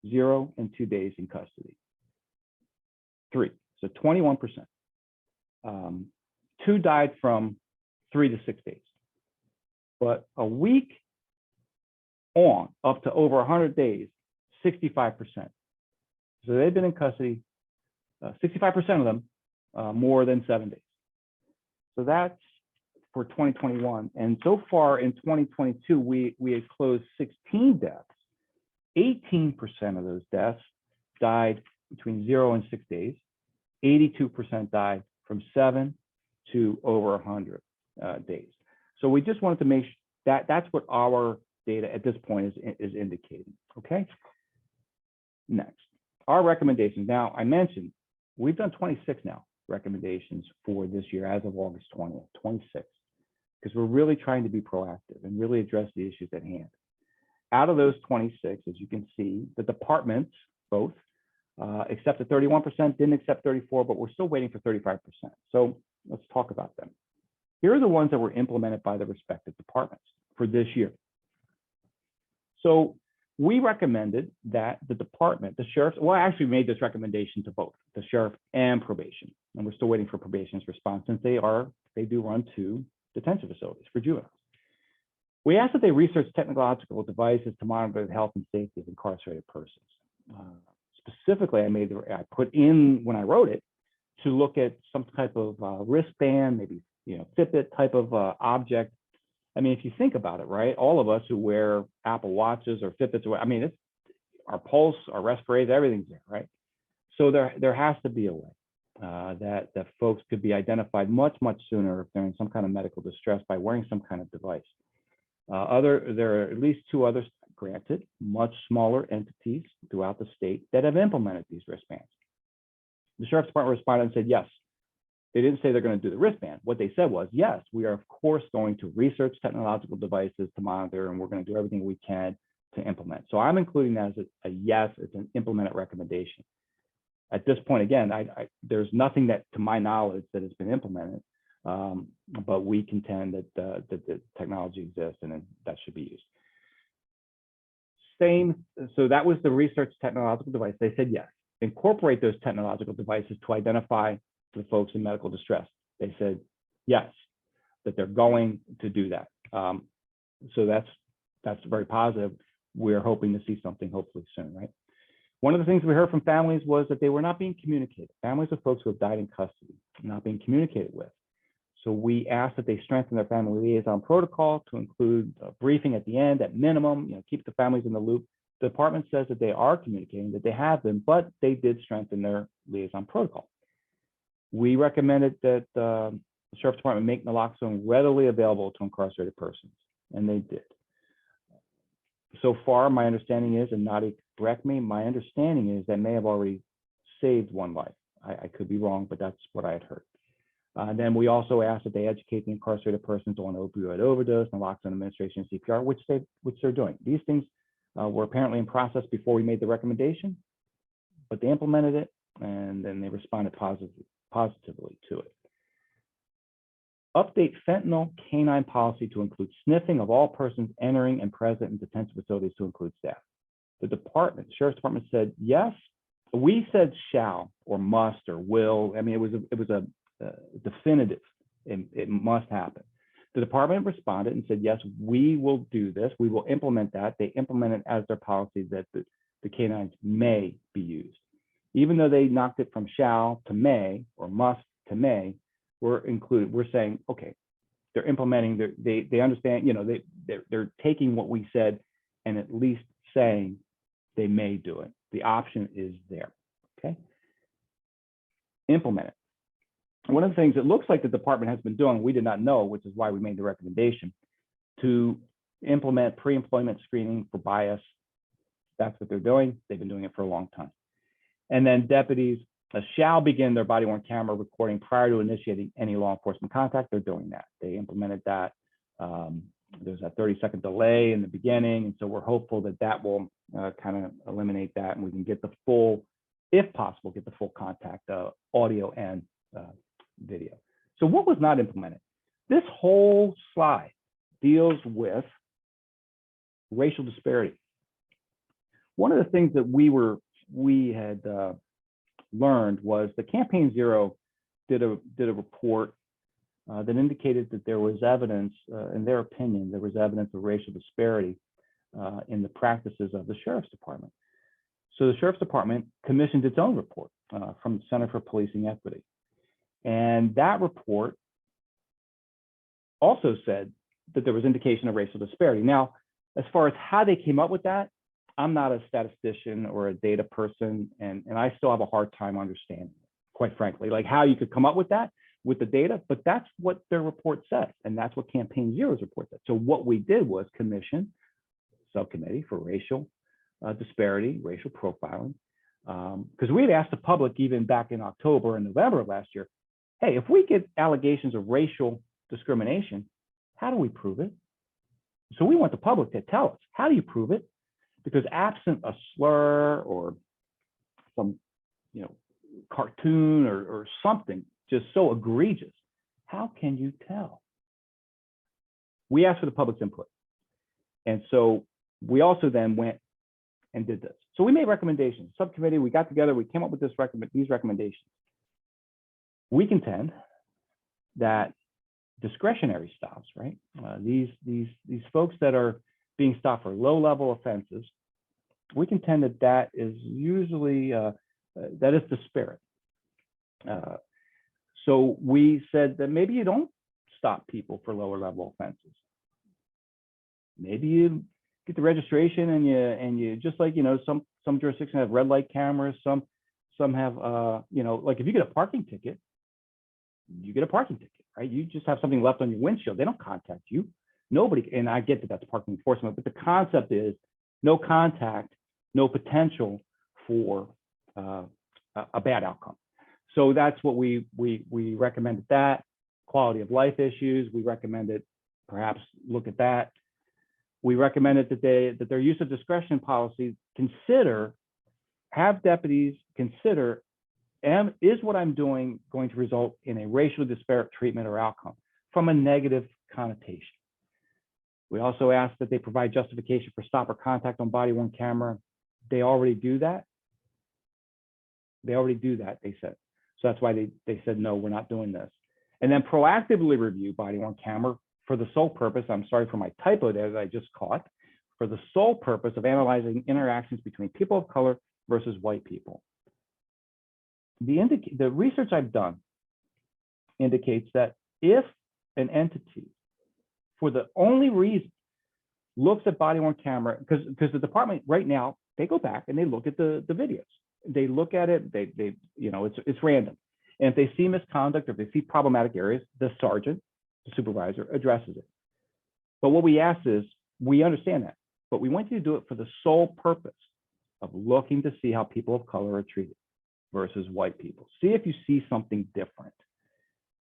0 and 2 days in custody. 3, so 21%. 2 died from 3 to 6 days. But a week on, up to over 100 days, 65%. So they've been in custody, 65% of them, more than 7 days. So that's for 2021. And so far in 2022, we had closed 16 deaths. 18% of those deaths died between 0 and 6 days. 82% died from 7 to over 100 days. So we just wanted to make sure that that's what our data at this point is indicating. Okay. Next, our recommendations. Now, I mentioned we've done 26 now recommendations for this year as of August 20th, 26, because we're really trying to be proactive and really address the issues at hand. Out of those 26, as you can see, the departments both accepted 31%, didn't accept 34%, but we're still waiting for 35%. So let's talk about them. Here are the ones that were implemented by the respective departments for this year. So we recommended that the department, the sheriff, well, I actually made this recommendation to both the sheriff and probation, and we're still waiting for probation's response since they do run 2 detention facilities for juveniles. We asked that they research technological devices to monitor the health and safety of incarcerated persons. Specifically, I put in when I wrote it, to look at some type of wristband, maybe, Fitbit type of object. I mean, if you think about it, right, all of us who wear Apple Watches or Fitbits, I mean, it's our pulse, our respirators, everything's there, right? So there has to be a way that folks could be identified much sooner if they're in some kind of medical distress by wearing some kind of device. There are at least 2 others, granted, much smaller entities throughout the state that have implemented these wristbands. The Sheriff's Department responded and said, yes. They didn't say they're going to do the wristband. What they said was, yes, we are of course going to research technological devices to monitor, and we're going to do everything we can to implement. So I'm including that as a yes, it's an implemented recommendation. At this point, again, there's nothing that, to my knowledge, that has been implemented, but we contend that the technology exists and that should be used. So that was the research technological device. They said yes, incorporate those technological devices to identify the folks in medical distress. They said yes, that they're going to do that. So that's very positive. We're hoping to see something hopefully soon, right? One of the things we heard from families was that they were not being communicated. Families of folks who have died in custody, not being communicated with. So we asked that they strengthen their family liaison protocol to include a briefing at the end, at minimum, keep the families in the loop. The department says that they are communicating, that they have been, but they did strengthen their liaison protocol. We recommended that the Sheriff's Department make naloxone readily available to incarcerated persons, and they did. So far, my understanding is, and Nadi, correct me, my understanding is that may have already saved 1 life. I could be wrong, but that's what I had heard. Then we also asked that they educate the incarcerated persons on opioid overdose, naloxone administration, and CPR, which they're doing. These things were apparently in process before we made the recommendation, but they implemented it, and then they responded positively to it. Update fentanyl canine policy to include sniffing of all persons entering and present in detention facilities to include staff. The Sheriff's Department said yes. We said shall or must or will. I mean, it was a definitive. It must happen. The department responded and said, yes, we will do this. We will implement that. They implemented as their policy that the canines may be used. Even though they knocked it from shall to may or must to may, we're saying, okay, they're implementing, they understand, they're taking what we said and at least saying they may do it. The option is there, okay? Implement it. One of the things it looks like the department has been doing, we did not know, which is why we made the recommendation, to implement pre-employment screening for bias. That's what they're doing. They've been doing it for a long time. And then deputies shall begin their body-worn camera recording prior to initiating any law enforcement contact. They're doing that. They implemented that. There's a 30-second delay in the beginning. And so we're hopeful that that will kind of eliminate that, and we can get the full, if possible, get the full contact audio and video. So what was not implemented? This whole slide deals with racial disparity. One of the things that we had learned was the Campaign Zero did a report that indicated that there was evidence, in their opinion, there was evidence of racial disparity in the practices of the Sheriff's Department. So the Sheriff's Department commissioned its own report from the Center for Policing Equity. And that report also said that there was indication of racial disparity. Now, as far as how they came up with that, I'm not a statistician or a data person, and I still have a hard time understanding, quite frankly, like how you could come up with that with the data, but that's what their report says, and that's what Campaign Zero's report said. So what we did was commission a subcommittee for racial disparity, racial profiling, because we had asked the public even back in October and November of last year, hey, if we get allegations of racial discrimination, how do we prove it? So we want the public to tell us, how do you prove it? Because absent a slur or some, cartoon or something just so egregious, how can you tell? We asked for the public's input. And so we also then went and did this. So we made recommendations. Subcommittee, we got together, we came up with these recommendations. We contend that discretionary stops, right? These folks that are being stopped for low-level offenses, we contend that is usually, that is the spirit. So we said that maybe you don't stop people for lower level offenses. Maybe you get the registration and you just like, some jurisdictions have red light cameras, some have, like if you get a parking ticket, you get a parking ticket, right? You just have something left on your windshield. They don't contact you. Nobody, and I get that that's parking enforcement, but the concept is no contact, no potential for a bad outcome. So that's what we recommended. That quality of life issues, we recommended perhaps look at that. We recommended that their use of discretion policy have deputies consider, is what I'm doing going to result in a racially disparate treatment or outcome from a negative connotation. We also asked that they provide justification for stop or contact on body-worn camera. They already do that. They already do that, they said. So that's why they said, no, we're not doing this. And then proactively review body-worn camera for the sole purpose, I'm sorry for my typo there that I just caught, for the sole purpose of analyzing interactions between people of color versus white people. The research I've done indicates that if an entity, for the only reason, looks at body-worn camera, because the department right now, they go back and they look at the videos. They look at it, it's random. And if they see misconduct or if they see problematic areas, the sergeant, the supervisor addresses it. But what we asked is, we understand that, but we want you to do it for the sole purpose of looking to see how people of color are treated versus white people. See if you see something different.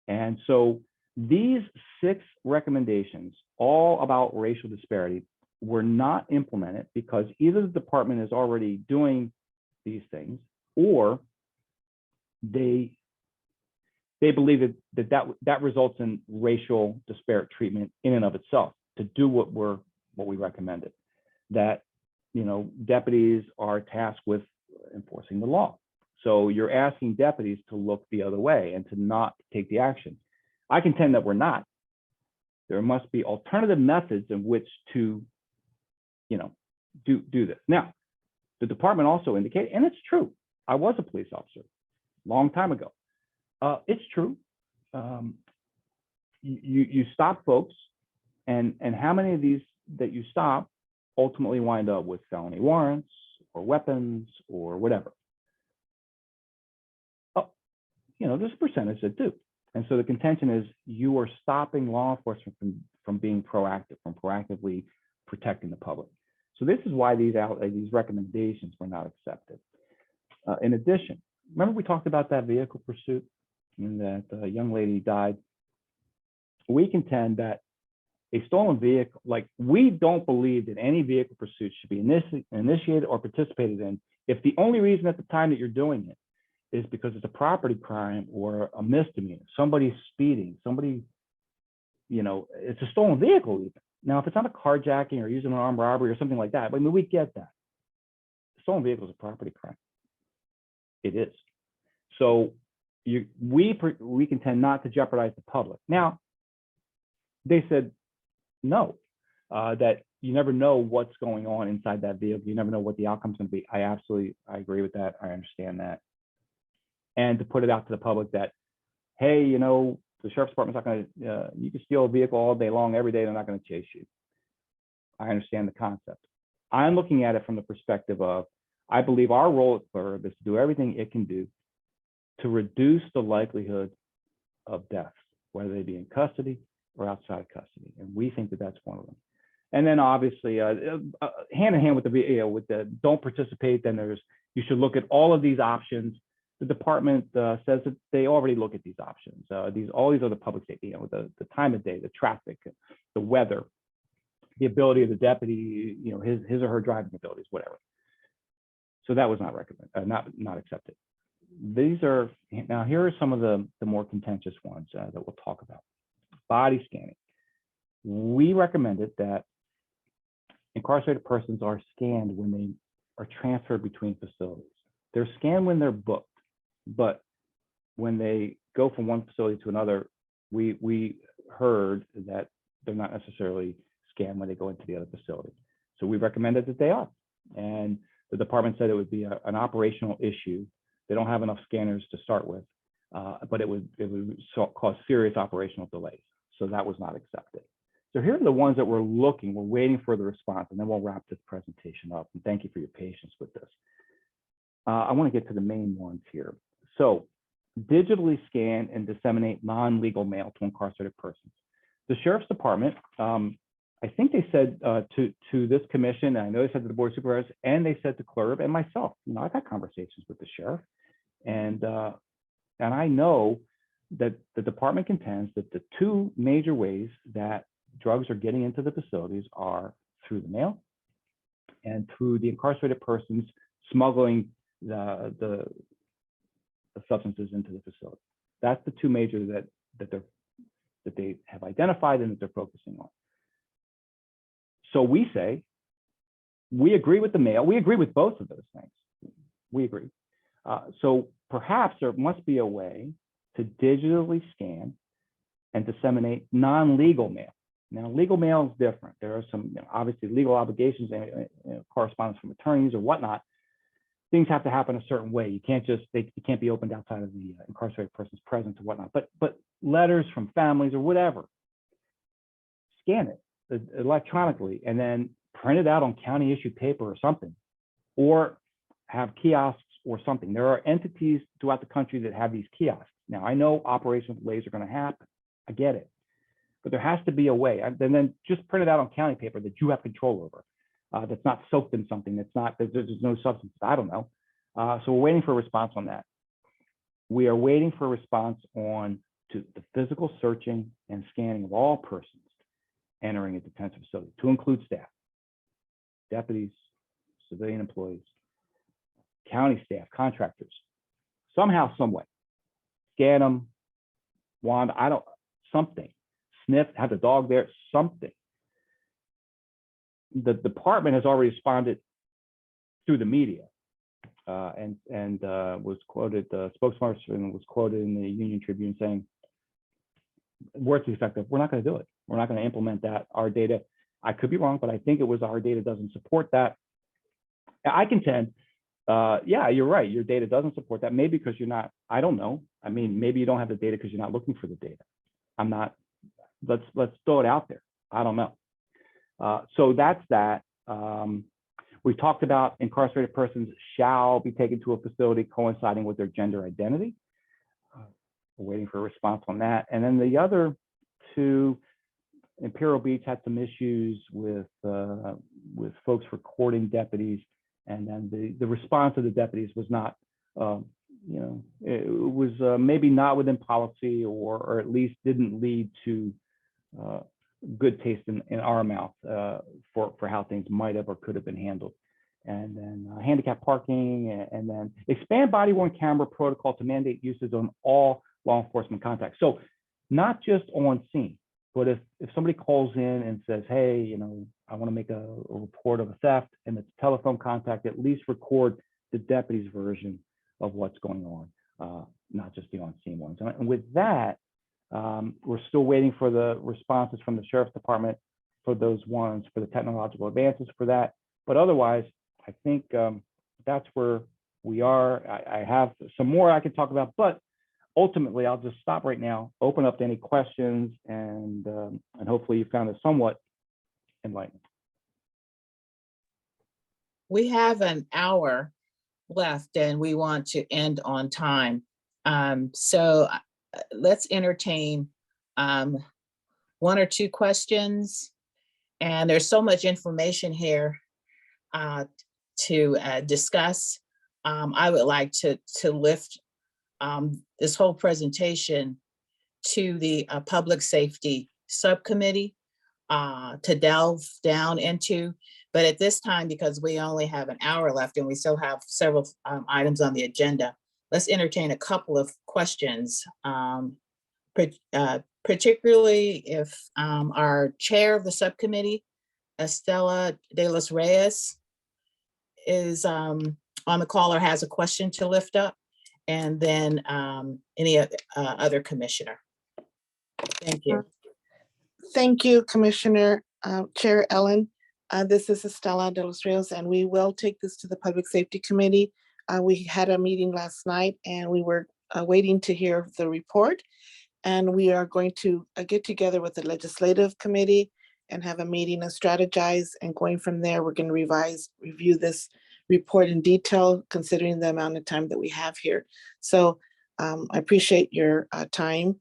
And so these 6 recommendations, all about racial disparity, were not implemented because either the department is already doing these things, or they believe that results in racial disparate treatment in and of itself to do what we recommended, that deputies are tasked with enforcing the law. So you're asking deputies to look the other way and to not take the action. I contend that we're not. There must be alternative methods in which to do this. Now, the department also indicated, and it's true, I was a police officer a long time ago. It's true. You stop folks, and how many of these that you stop ultimately wind up with felony warrants or weapons or whatever? Oh, there's a percentage that do. And so the contention is you are stopping law enforcement from being proactive, from proactively protecting the public. So this is why these recommendations were not accepted. In addition, remember we talked about that vehicle pursuit and that the young lady died? We contend that a stolen vehicle, we don't believe that any vehicle pursuit should be initiated or participated in if the only reason at the time that you're doing it is because it's a property crime or a misdemeanor, somebody's speeding, it's a stolen vehicle even. Now, if it's not a carjacking or using an armed robbery or something like that, we get that. A stolen vehicle is a property crime. It is. So we contend not to jeopardize the public. Now, they said no, that you never know what's going on inside that vehicle. You never know what the outcome's going to be. I agree with that. I understand that. And to put it out to the public that, hey, the sheriff's department's not going to, you can steal a vehicle all day long, every day, they're not going to chase you. I understand the concept. I'm looking at it from the perspective of, I believe our role at CLRB is to do everything it can do to reduce the likelihood of deaths, whether they be in custody or outside of custody. And we think that that's one of them. And then obviously, hand in hand with the don't participate, then you should look at all of these options. The department says that they already look at these options. All these other public safety, the time of day, the traffic, the weather, the ability of the deputy, his or her driving abilities, whatever. So that was not recommended, not accepted. Here are some of the more contentious ones that we'll talk about. Body scanning. We recommended that incarcerated persons are scanned when they are transferred between facilities. They're scanned when they're booked, but when they go from one facility to another, we heard that they're not necessarily scanned when they go into the other facility. So we recommended that they are. And the department said it would be an operational issue. They don't have enough scanners to start with. but it would cause serious operational delays. So that was not accepted. So here are the ones that we're waiting for the response, and then we'll wrap this presentation up. And thank you for your patience with this. I want to get to the main ones here. So digitally scan and disseminate non-legal mail to incarcerated persons. The Sheriff's Department, I think they said to this commission, and I know they said to the Board of Supervisors, and they said to CLRB and myself, I've had conversations with the sheriff, and I know that the department contends that the two major ways that drugs are getting into the facilities are through the mail and through the incarcerated persons smuggling the substances into the facility. That's the two major that they have identified and that they're focusing on. So we say, we agree with the mail. We agree with both of those things. We agree. So perhaps there must be a way to digitally scan and disseminate non-legal mail. Now, legal mail is different. There are some obviously legal obligations and correspondence from attorneys or whatnot. Things have to happen a certain way. You can't just, it can't be opened outside of the incarcerated person's presence or whatnot. But letters from families or whatever, scan it electronically and then print it out on county issued paper or something, or have kiosks or something. There are entities throughout the country that have these kiosks. Now, I know operational delays are going to happen. I get it. But there has to be a way. And then just print it out on county paper that you have control over. That's not soaked in something. That's not, there's no substance. I don't know. So we're waiting for a response on that. We are waiting for a response on to the physical searching and scanning of all persons entering a detention facility, to include staff, deputies, civilian employees, county staff, contractors, somehow, some way. Scan them, wand, something. Sniff, have the dog there, something. The department has already responded through the media and was quoted, the spokesperson was quoted in the Union Tribune saying, words to the effect of, we're not going to do it. We're not going to implement that. Our data, I could be wrong, but I think it was our data doesn't support that. I contend, yeah, you're right. Your data doesn't support that. Maybe because you're not, I don't know. I mean, maybe you don't have the data because you're not looking for the data. I'm not, let's throw it out there. I don't know. So that's that. We talked about incarcerated persons shall be taken to a facility coinciding with their gender identity. We're waiting for a response on that. And then the other two, Imperial Beach had some issues with folks recording deputies, and then the response of the deputies was not, it was maybe not within policy, or at least didn't lead to good taste in our mouth for how things might have or could have been handled. And then handicap parking, and then expand body-worn camera protocol to mandate uses on all law enforcement contacts. So not just on scene, but if somebody calls in and says, hey, I want to make a report of a theft and it's telephone contact, at least record the deputy's version of what's going on, not just the on-scene ones. And with that, we're still waiting for the responses from the Sheriff's Department for those ones, for the technological advances for that. But otherwise, I think that's where we are. I have some more I can talk about, but ultimately, I'll just stop right now, open up to any questions, and hopefully you found it somewhat enlightening. We have an hour left and we want to end on time. So let's entertain one or two questions. And there's so much information here to discuss. I would like to lift this whole presentation to the Public Safety Subcommittee to delve down into. But at this time, because we only have an hour left and we still have several items on the agenda, let's entertain a couple of questions, particularly if our chair of the subcommittee, Estela de los Reyes, is on the call or has a question to lift up, and then any other commissioner. Thank you. Thank you, Commissioner, Chair Ellen. This is Estela de los Rios, and we will take this to the Public Safety Committee. We had a meeting last night and we were waiting to hear the report. And we are going to get together with the legislative committee and have a meeting and strategize. And going from there, we're going to review this report in detail, considering the amount of time that we have here. So I appreciate your time,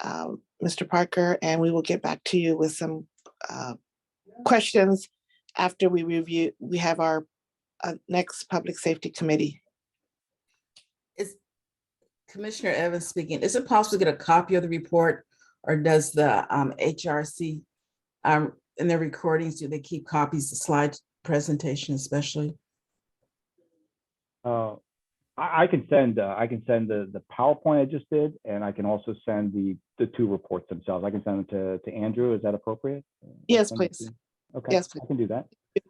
Mr. Parker, and we will get back to you with some questions after we have our next Public Safety Committee. Is Commissioner Evans speaking? Is it possible to get a copy of the report, or does the HRC in their recordings, do they keep copies, the slide presentation especially? I can send the PowerPoint I just did, and I can also send the two reports themselves. I can send them to Andrew. Is that appropriate? Yes, please. Okay, Yes, I can do that.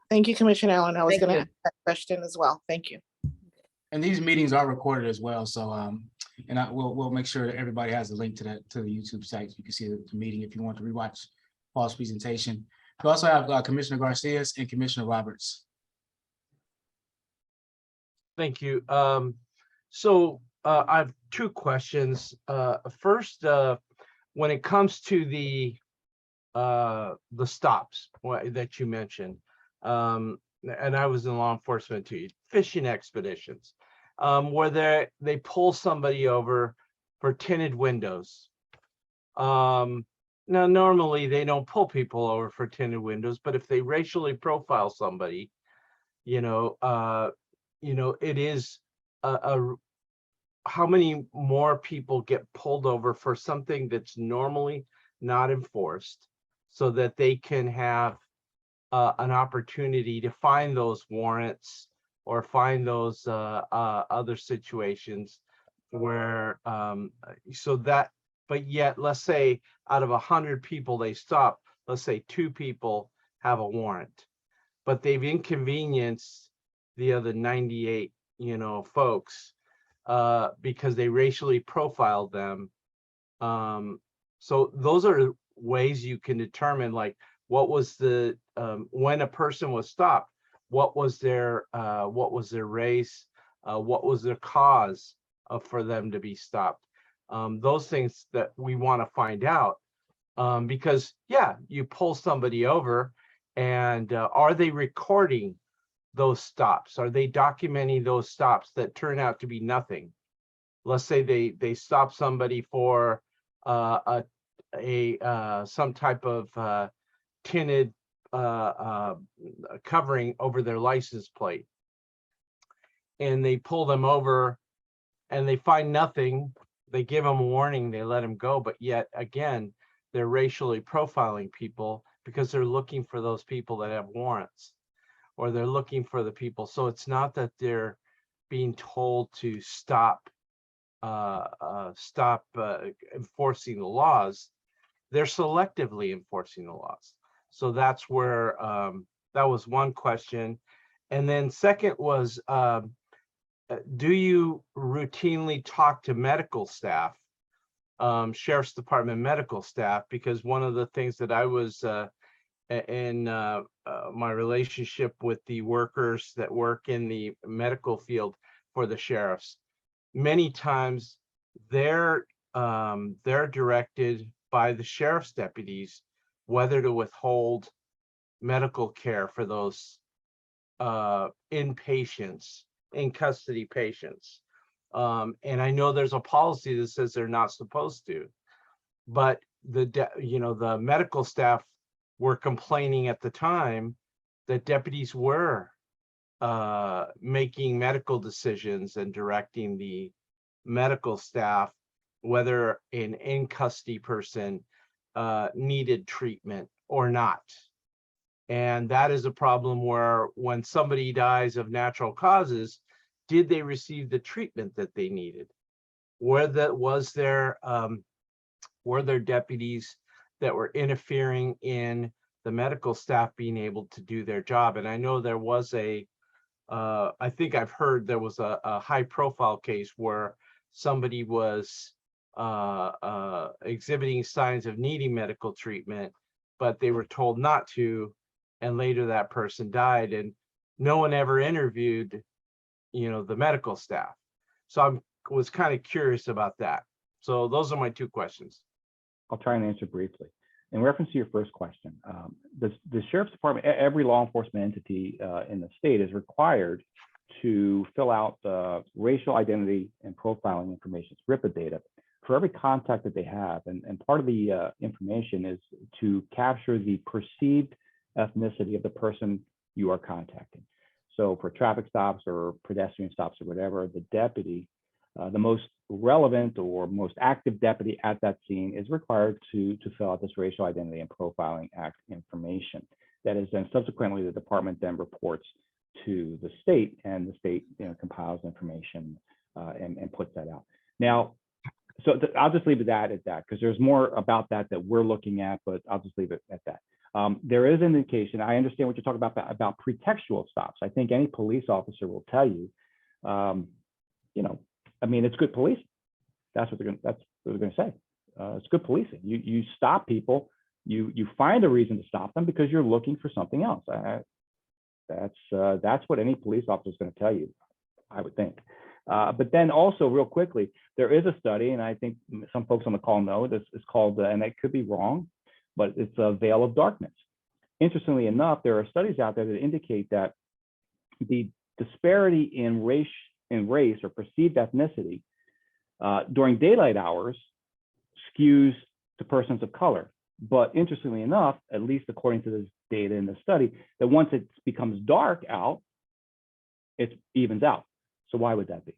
Thank you, Commissioner Allen. I was Thank going to you. ask that question as well. Thank you. And these meetings are recorded as well, so and we'll make sure that everybody has a link to the YouTube site. You can see the meeting if you want to rewatch Paul's presentation. We also have Commissioner Garcia and Commissioner Roberts. Thank you. So I have two questions. First, when it comes to the stops that you mentioned, and I was in law enforcement too, fishing expeditions, where they pull somebody over for tinted windows. Now, normally they don't pull people over for tinted windows, but if they racially profile somebody, it is how many more people get pulled over for something that's normally not enforced, so that they can have an opportunity to find those warrants or find those other situations where but yet, let's say out of 100 people they stop, let's say 2 people have a warrant, but they've inconvenienced the other 98 folks because they racially profiled them. So those are ways you can determine, like, what was the when a person was stopped, what was their race, what was their cause for them to be stopped. Those things that we want to find out, because you pull somebody over, and are they recording those stops? Are they documenting those stops that turn out to be nothing? Let's say they stop somebody for some type of tinted covering over their license plate, and they pull them over and they find nothing. They give them a warning, they let them go, but yet again, they're racially profiling people because they're looking for those people that have warrants, or they're looking for the people. So it's not that they're being told to stop enforcing the laws. They're selectively enforcing the laws. So that's where that was one question. And then second was, do you routinely talk to medical staff, Sheriff's Department medical staff? Because one of the things that I was in my relationship with the workers that work in the medical field for the sheriffs, many times they're directed by the sheriff's deputies whether to withhold medical care for those inpatients, in custody patients. And I know there's a policy that says they're not supposed to, but the medical staff were complaining at the time that deputies were making medical decisions and directing the medical staff whether an in custody person needed treatment or not. And that is a problem where when somebody dies of natural causes, did they receive the treatment that they needed? Were there deputies that were interfering in the medical staff being able to do their job? And I know there was I think I've heard there was a high profile case where somebody was exhibiting signs of needing medical treatment, but they were told not to, and later that person died, and no one ever interviewed the medical staff. So I'm was kind of curious about that. So those are my two questions. I'll try and answer briefly. In reference to your first question, the Sheriff's Department, every law enforcement entity in the state is required to fill out racial identity and profiling information, it's RIPA data, for every contact that they have. And part of the information is to capture the perceived ethnicity of the person you are contacting. So for traffic stops or pedestrian stops or whatever, the deputy, the most relevant or most active deputy at that scene is required to fill out this Racial Identity and Profiling Act information. That is then subsequently the department then reports to the state, and the state compiles information and puts that out. Now, so I'll just leave it at that because there's more about that we're looking at, but I'll just leave it at that. There is an indication. I understand what you're talking about pretextual stops. I think any police officer will tell you, I mean, it's good policing. That's what they're going to say. It's good policing. You stop people. You find a reason to stop them because you're looking for something else. That's what any police officer is going to tell you, I would think. But then also, real quickly, there is a study, and I think some folks on the call know this. It's called, and I could be wrong, but it's a veil of darkness. Interestingly enough, there are studies out there that indicate that the disparity in race or perceived ethnicity during daylight hours skews to persons of color. But interestingly enough, at least according to this data in the study, that once it becomes dark out, it evens out. So why would that be,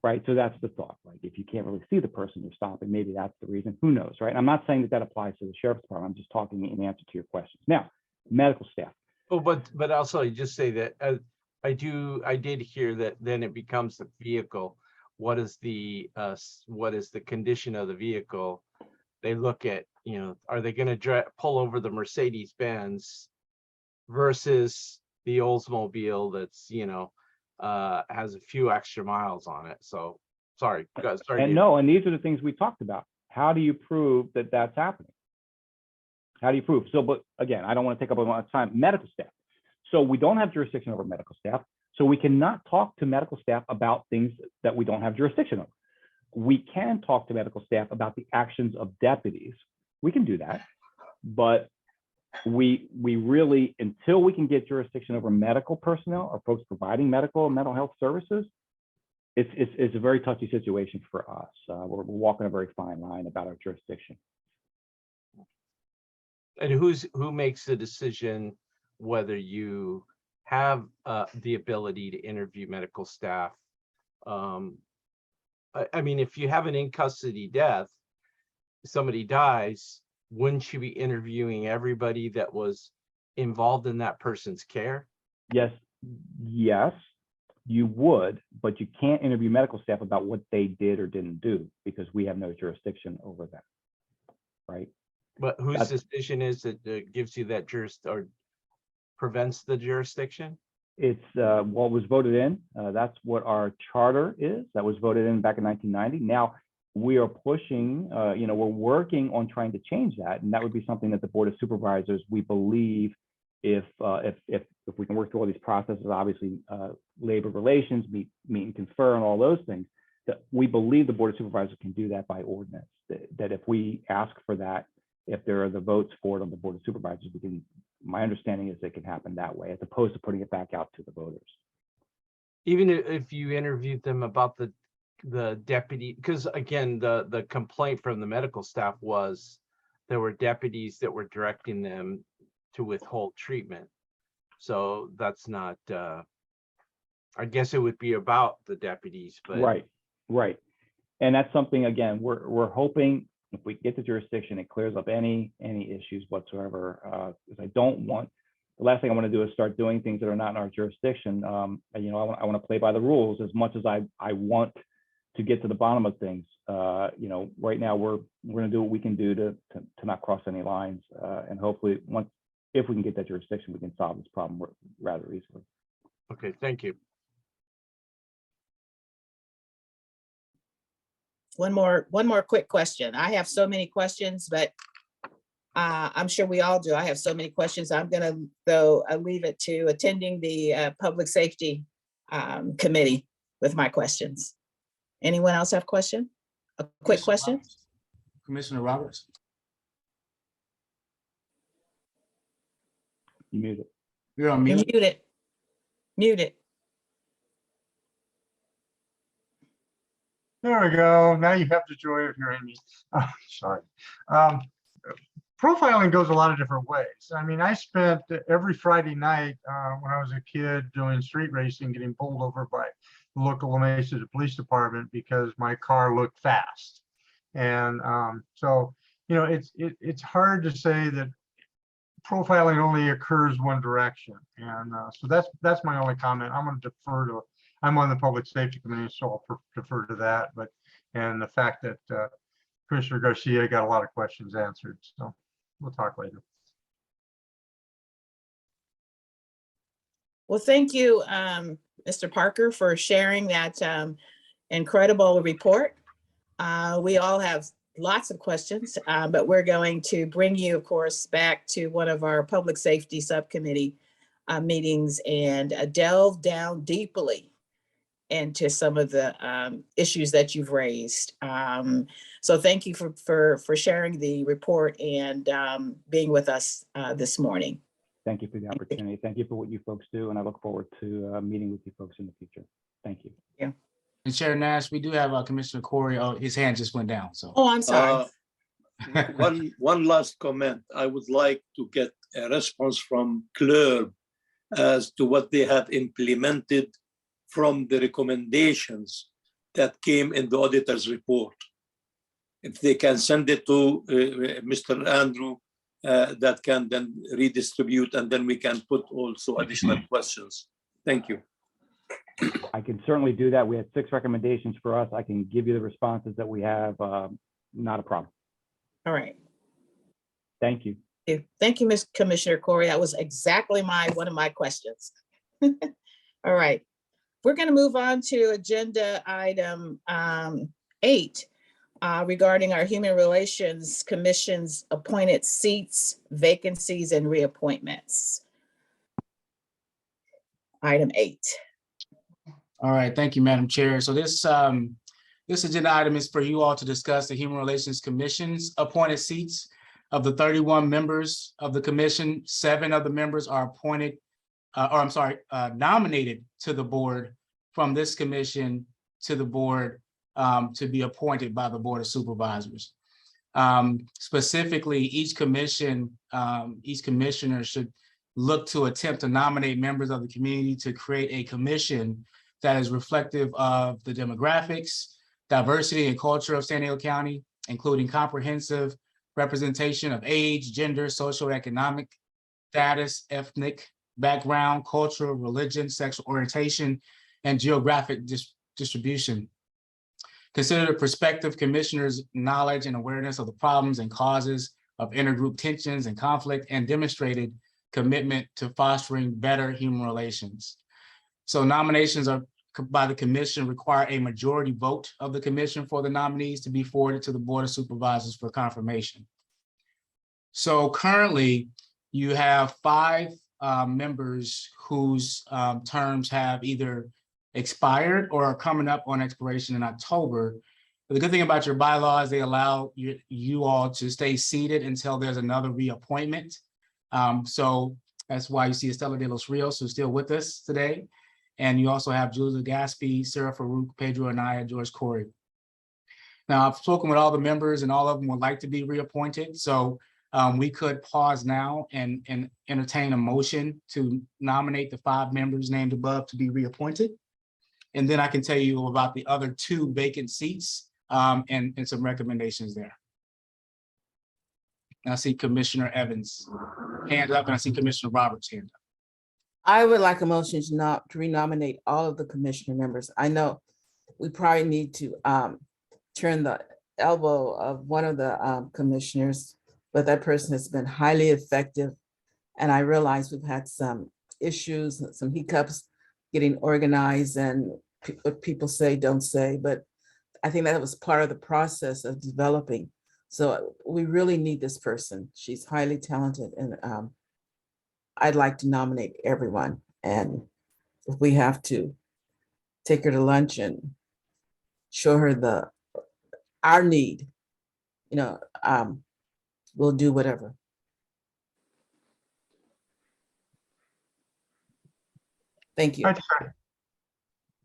right? So that's the thought. Like if you can't really see the person you're stopping, maybe that's the reason. Who knows, right? I'm not saying that applies to the Sheriff's Department. I'm just talking in answer to your questions. Now, medical staff. Oh, but also you just say that I did hear that then it becomes the vehicle. What is the condition of the vehicle? They look at, are they going to pull over the Mercedes-Benz versus the Oldsmobile that's, has a few extra miles on it. So sorry. And these are the things we talked about. How do you prove that that's happening? How do you prove? So, but again, I don't want to take up a lot of time. Medical staff. So we don't have jurisdiction over medical staff. So we cannot talk to medical staff about things that we don't have jurisdiction over. We can talk to medical staff about the actions of deputies. We can do that, but we really, until we can get jurisdiction over medical personnel or folks providing medical and mental health services, it's a very touchy situation for us. We're walking a very fine line about our jurisdiction. And who makes the decision whether you have the ability to interview medical staff? I mean, if you have an in custody death, somebody dies, wouldn't you be interviewing everybody that was involved in that person's care? Yes, you would, but you can't interview medical staff about what they did or didn't do because we have no jurisdiction over that, right? But whose decision is it gives you that or prevents the jurisdiction? It's what was voted in. That's what our charter is. That was voted in back in 1990. Now we are pushing, we're working on trying to change that. And that would be something that the Board of Supervisors, we believe, if we can work through all these processes, obviously labor relations, meet and confer and all those things, that we believe the Board of Supervisors can do that by ordinance. That if we ask for that, if there are the votes for it on the Board of Supervisors, we can, my understanding is it can happen that way, as opposed to putting it back out to the voters. Even if you interviewed them about the deputy, because again, the complaint from the medical staff was there were deputies that were directing them to withhold treatment. So that's not, I guess it would be about the deputies, but. Right. And that's something, again, we're hoping if we get the jurisdiction, it clears up any issues whatsoever. Because I don't want, the last thing I want to do is start doing things that are not in our jurisdiction. I want to play by the rules as much as I want to get to the bottom of things. Right now we're going to do what we can do to not cross any lines, and hopefully if we can get that jurisdiction, we can solve this problem rather easily. Okay, thank you. One more quick question. I have so many questions, but I'm sure we all do. I have so many questions. I'm gonna, though, leave it to attending the Public Safety Committee with my questions. Anyone else have question? A quick question? Commissioner Roberts? You muted. You're on You're mute. muted. Muted. There we go. Now you have the joy of hearing me. Sorry. Profiling goes a lot of different ways. I mean, I spent every Friday night when I was a kid doing street racing, getting pulled over by the local Mesa Police Department because my car looked fast. And so, you know, it's hard to say that profiling only occurs one direction. And so that's my only comment. I'm going to defer to, I'm on the Public Safety Committee, so I'll defer to that. But, and the fact that Commissioner Garcia got a lot of questions answered. So we'll talk later. Well, thank you, Mr. Parker, for sharing that incredible report. We all have lots of questions, but we're going to bring you, of course, back to one of our public safety subcommittee meetings and delve down deeply into some of the issues that you've raised. So thank you for sharing the report and being with us this morning. Thank you for the opportunity. Thank you for what you folks do, and I look forward to meeting with you folks in the future. Thank you. Yeah. And Chair Nash, we do have Commissioner Corey. Oh, his hand just went down. So. Oh, I'm sorry. One last comment. I would like to get a response from CLERB as to what they have implemented from the recommendations that came in the auditor's report. If they can send it to Mr. Andrew, that can then redistribute, and then we can put also additional questions. Thank you. I can certainly do that. We had 6 recommendations for us. I can give you the responses that we have. Not a problem. All right. Thank you. Thank you, Ms. Commissioner Corey. That was exactly one of my questions. All right. We're going to move on to agenda item 8 regarding our Human Relations Commission's appointed seats, vacancies, and reappointments. Item 8. All right, thank you, Madam Chair. So this agenda item is for you all to discuss the Human Relations Commission's appointed seats. Of the 31 members of the commission, 7 of the members are appointed, nominated to the board from this commission to the board to be appointed by the Board of Supervisors. Specifically, each commissioner should look to attempt to nominate members of the community to create a commission that is reflective of the demographics, diversity, and culture of San Diego County, including comprehensive representation of age, gender, socioeconomic status, ethnic background, culture, religion, sexual orientation, and geographic distribution. Consider the prospective commissioners' knowledge and awareness of the problems and causes of intergroup tensions and conflict, and demonstrated commitment to fostering better human relations. So nominations by the commission require a majority vote of the commission for the nominees to be forwarded to the Board of Supervisors for confirmation. So currently, you have 5 members whose terms have either expired or are coming up on expiration in October. But the good thing about your bylaws, they allow you all to stay seated until there's another reappointment. So that's why you see Estela de los Rios, who's still with us today. And you also have Julia Gaspi, Sarah Farouk, Pedro Anaya, George Corey. Now, I've spoken with all the members and all of them would like to be reappointed. So we could pause now and entertain a motion to nominate the 5 members named above to be reappointed. And then I can tell you about the other 2 vacant seats and some recommendations there. And I see Commissioner Evans' hand up, and I see Commissioner Roberts' hand up. I would like a motion to renominate all of the commissioner members. I know we probably need to turn the elbow of one of the commissioners, but that person has been highly effective. And I realize we've had some issues, some hiccups getting organized, and what people say, don't say, but I think that was part of the process of developing. So we really need this person. She's highly talented, and I'd like to nominate everyone. And if we have to take her to lunch and show her our need, we'll do whatever. Thank you.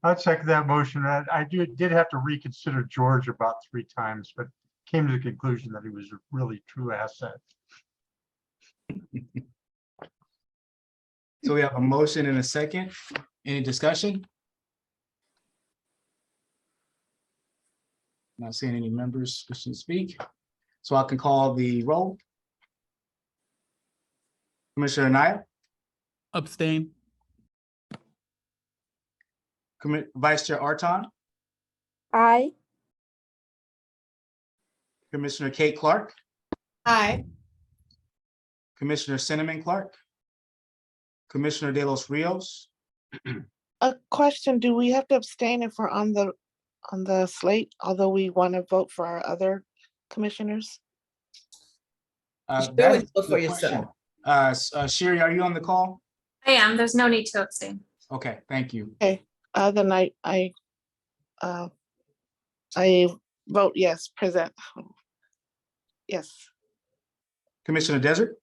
I'd second that motion. I did have to reconsider George about 3 times, but came to the conclusion that he was a really true asset. So we have a motion and a second. Any discussion? Not seeing any members wishing to speak. So I can call the roll. Commissioner Anaya, Abstain. Vice Chair Arton, Aye. Commissioner Kate Clark, Aye. Commissioner Cinnamon Clark, Commissioner De Los Rios. A question, do we have to abstain if we're on the slate, although we want to vote for our other commissioners? You should That always is vote for the question. yourself. Sherry, are you on the call? I am. There's no need to abstain. Okay, thank you. Okay, then I vote yes, present. Yes. Commissioner Desert,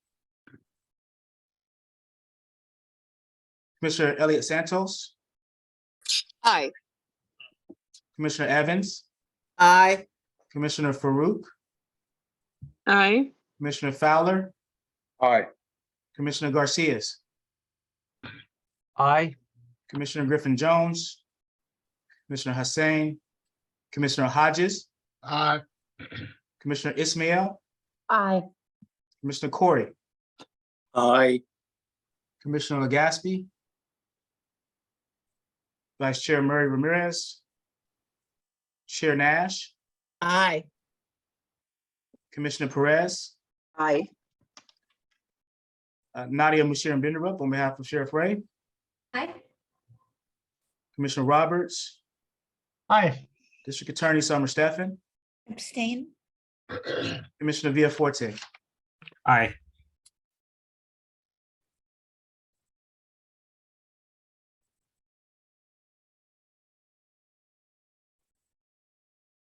Commissioner Elliott Santos, Aye. Commissioner Evans, Aye. Commissioner Farouk, Aye. Commissioner Fowler, Aye. Commissioner Garcias, Aye. Commissioner Griffin Jones, Commissioner Hussein, Commissioner Hodges. Aye. Commissioner Ismail, Aye. Commissioner Corey, Aye. Commissioner Legaspi, Vice Chair Murray Ramirez, Chair Nash, Aye. Commissioner Perez, Aye. Nadia Mushiram Binderup on behalf of Sheriff Ray, Aye. Commissioner Roberts, Aye. District Attorney Summer Stephan, Abstain. Commissioner Villaforte. Aye.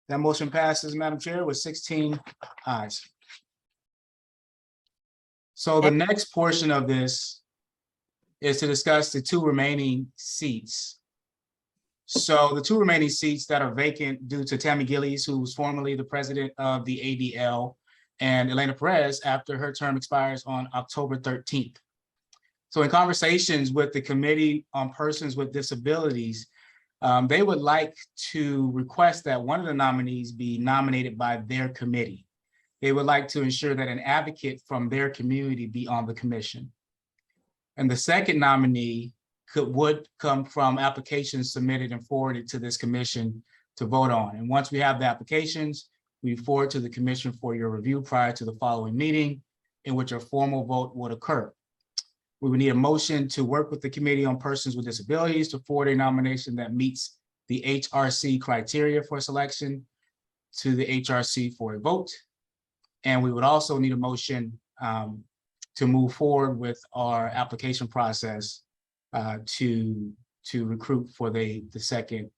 That motion passes, Madam Chair, with 16 ayes. So the next portion of this is to discuss the 2 remaining seats. So the 2 remaining seats that are vacant due to Tammy Gillies, who was formerly the president of the ADL, and Elena Perez after her term expires on October 13th. So in conversations with the Committee on Persons with Disabilities, they would like to request that one of the nominees be nominated by their committee. They would like to ensure that an advocate from their community be on the commission. And the second nominee would come from applications submitted and forwarded to this commission to vote on. And once we have the applications, we forward to the commission for your review prior to the following meeting, in which a formal vote would occur. We would need a motion to work with the Committee on Persons with Disabilities to forward a nomination that meets the HRC criteria for selection to the HRC for a vote. And we would also need a motion to move forward with our application process to recruit for the second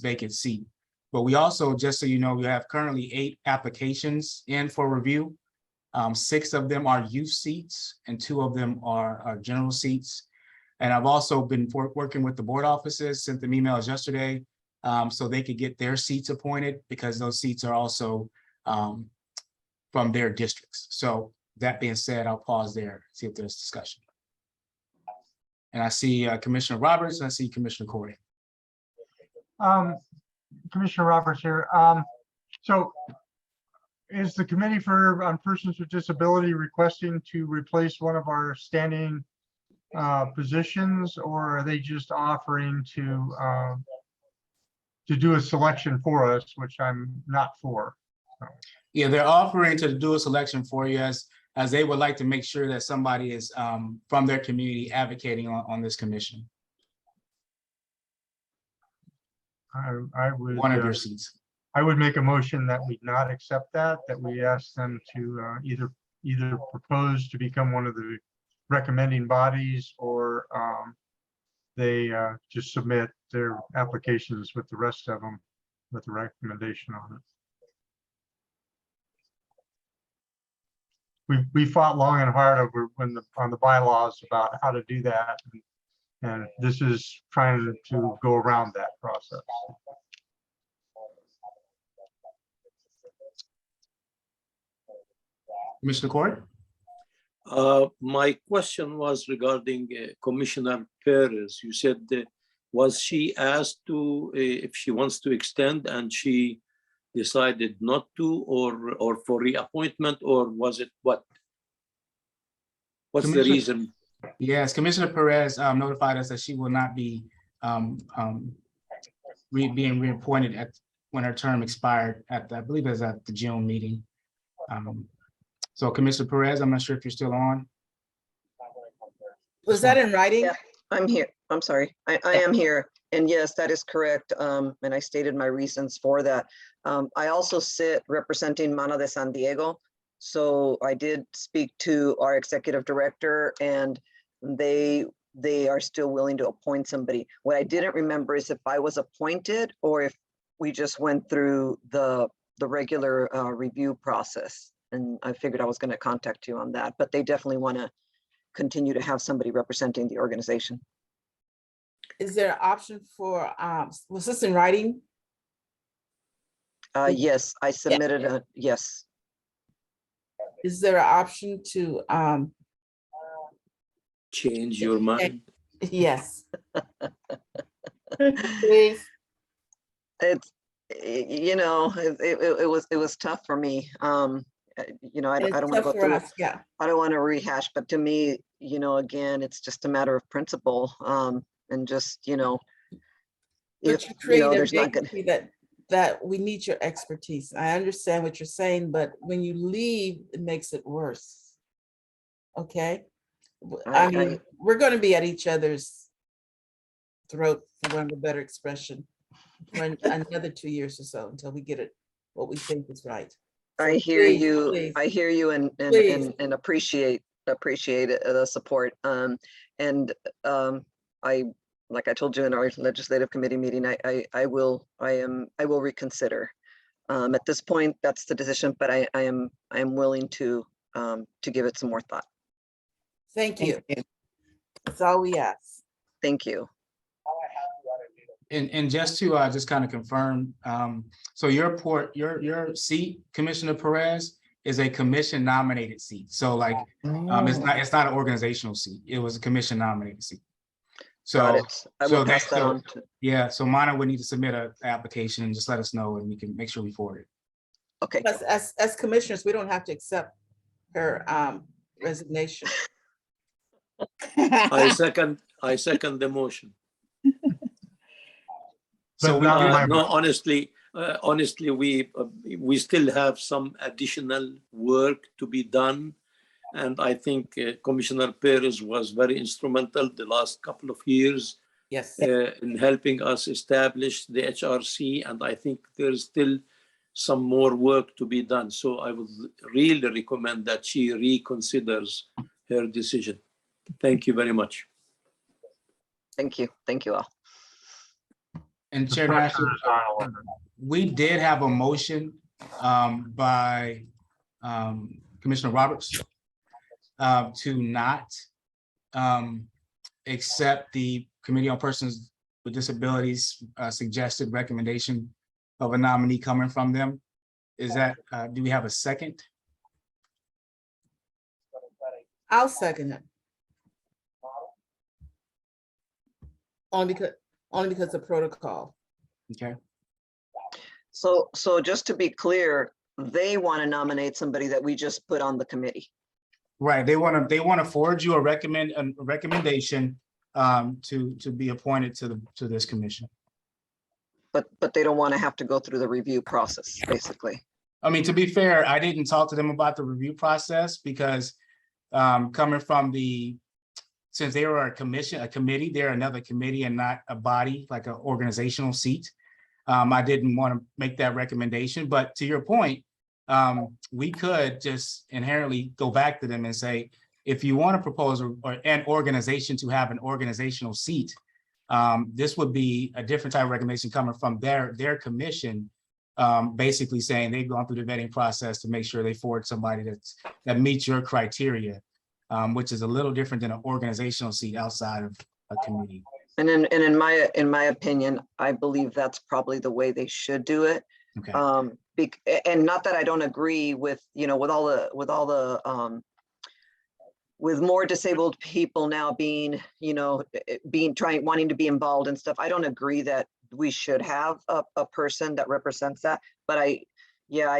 vacant seat. But we also, just so you know, we have currently 8 applications in for review. 6 of them are youth seats and 2 of them are general seats. And I've also been working with the board offices, sent them emails yesterday so they could get their seats appointed, because those seats are also from their districts. So that being said, I'll pause there, see if there's discussion. And I see Commissioner Roberts, and I see Commissioner Corey. Commissioner Roberts here. So is the Committee on Persons with Disability requesting to replace one of our standing positions, or are they just offering to do a selection for us, which I'm not for? Yeah, they're offering to do a selection for you as they would like to make sure that somebody is from their community advocating on this commission. I would. One of your seats. I would make a motion that we not accept that we ask them to either propose to become one of the recommending bodies, or they just submit their applications with the rest of them with a recommendation on it. We fought long and hard over on the bylaws about how to do that. And this is trying to go around that process. Commissioner Court? My question was regarding Commissioner Perez. You said, was she asked to, if she wants to extend and she decided not to, or for reappointment, or was it what? What's the reason? Yes, Commissioner Perez notified us that she will not be being reappointed when her term expired I believe it was at the June meeting. So Commissioner Perez, I'm not sure if you're still on. Was that in writing? Yeah, I'm here. I'm sorry. I am here. And yes, that is correct. And I stated my reasons for that. I also sit representing Mana de San Diego. So I did speak to our executive director, and they are still willing to appoint somebody. What I didn't remember is if I was appointed or if we just went through the regular review process. And I figured I was going to contact you on that, but they definitely want to continue to have somebody representing the organization. Is there an option for, was this in writing? Yes, I submitted a, yes. Is there an option to, Change your mind? yes. Please. It's, you know, it was tough for me. You know, I don't want to go through it. Yeah. I don't want to rehash, but to me, you know, again, it's just a matter of principle. And just, you know, But if you create a there's not gonna, vacancy that we need your expertise. I understand what you're saying, but when you leave, it makes it worse. Okay? I mean, we're going to be at each other's throat, for want of a better expression, for another 2 years or so until we get it what we think is right. I hear you. I hear you and appreciate the support. Like I told you in our legislative committee meeting, I will reconsider. At this point, that's the decision, but I am willing to give it some more thought. Thank you. That's all we ask. Thank you. And just to just kind of confirm, so your seat, Commissioner Perez, is a commission nominated seat. So like, it's not an organizational seat. It was a commission nominated seat. So, I will pass that on to. Yeah, so Mana would need to submit an application and just let us know and we can make sure we forward it. Okay. As commissioners, we don't have to accept her resignation. I second the motion. So no, honestly, we still have some additional work to be done. And I think Commissioner Perez was very instrumental the last couple of years in helping us establish the HRC. And I think there's still some more work to be done. So I would really recommend that she reconsiders her decision. Thank you very much. Thank you. Thank you all. And Chair Nash, we did have a motion by Commissioner Roberts to not accept the Committee on Persons with Disabilities suggested recommendation of a nominee coming from them. Is that, do we have a second? I'll second it. Only because of protocol. Okay. So just to be clear, they want to nominate somebody that we just put on the committee. Right. They want to forward you a recommendation to be appointed to this commission. But they don't want to have to go through the review process, basically. I mean, to be fair, I didn't talk to them about the review process because coming from since they were a committee, they're another committee and not a body, like an organizational seat. I didn't want to make that recommendation, but to your point, we could just inherently go back to them and say, if you want to propose an organization to have an organizational seat, This would be a different type of recommendation coming from their commission, basically saying they've gone through the vetting process to make sure they forward somebody that meets your criteria, which is a little different than an organizational seat outside of a committee. And in my opinion, I believe that's probably the way they should do it. Okay. And not that I don't agree with, you know, with all the with more disabled people now being, you know, wanting to be involved and stuff. I don't agree that we should have a person that represents that, but I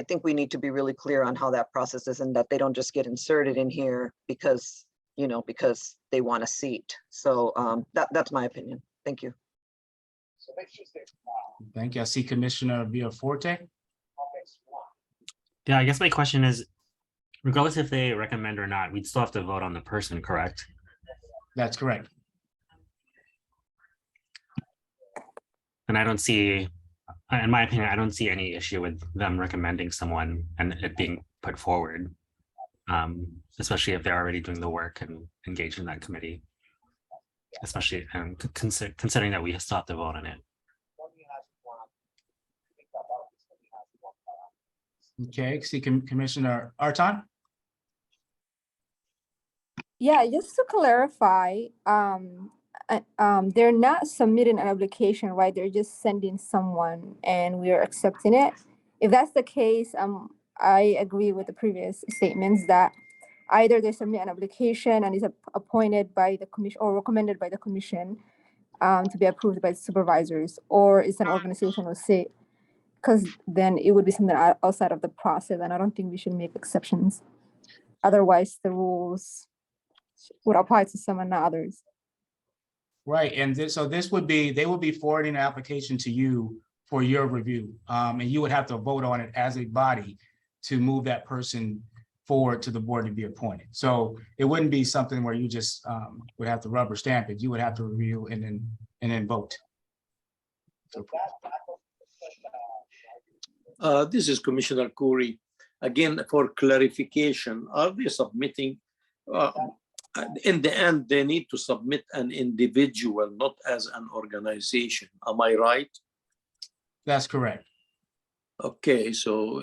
think we need to be really clear on how that process is, and that they don't just get inserted in here because, you know, because they want a seat. So that's my opinion. Thank you. Thank you. I see Commissioner Villaforte. Yeah, I guess my question is, regardless if they recommend or not, we'd still have to vote on the person, correct? That's correct. And I don't see, in my opinion, I don't see any issue with them recommending someone and it being put forward, especially if they're already doing the work and engaged in that committee, especially considering that we still have to vote on it. Okay, see Commissioner Arton. Yeah, just to clarify, they're not submitting an application, right? They're just sending someone and we are accepting it. If that's the case, I agree with the previous statements that either they submit an application and is appointed by the commission or recommended by the commission to be approved by the supervisors, or it's an organizational seat, because then it would be something outside of the process, and I don't think we should make exceptions. Otherwise, the rules would apply to some and not others. Right, and so this would be, they would be forwarding an application to you for your review, and you would have to vote on it as a body to move that person forward to the board to be appointed. So it wouldn't be something where you just would have to rubber stamp it. You would have to review and then vote. This is Commissioner Khoury. Again, for clarification, are they submitting, in the end, they need to submit an individual, not as an organization. Am I right? That's correct. Okay, so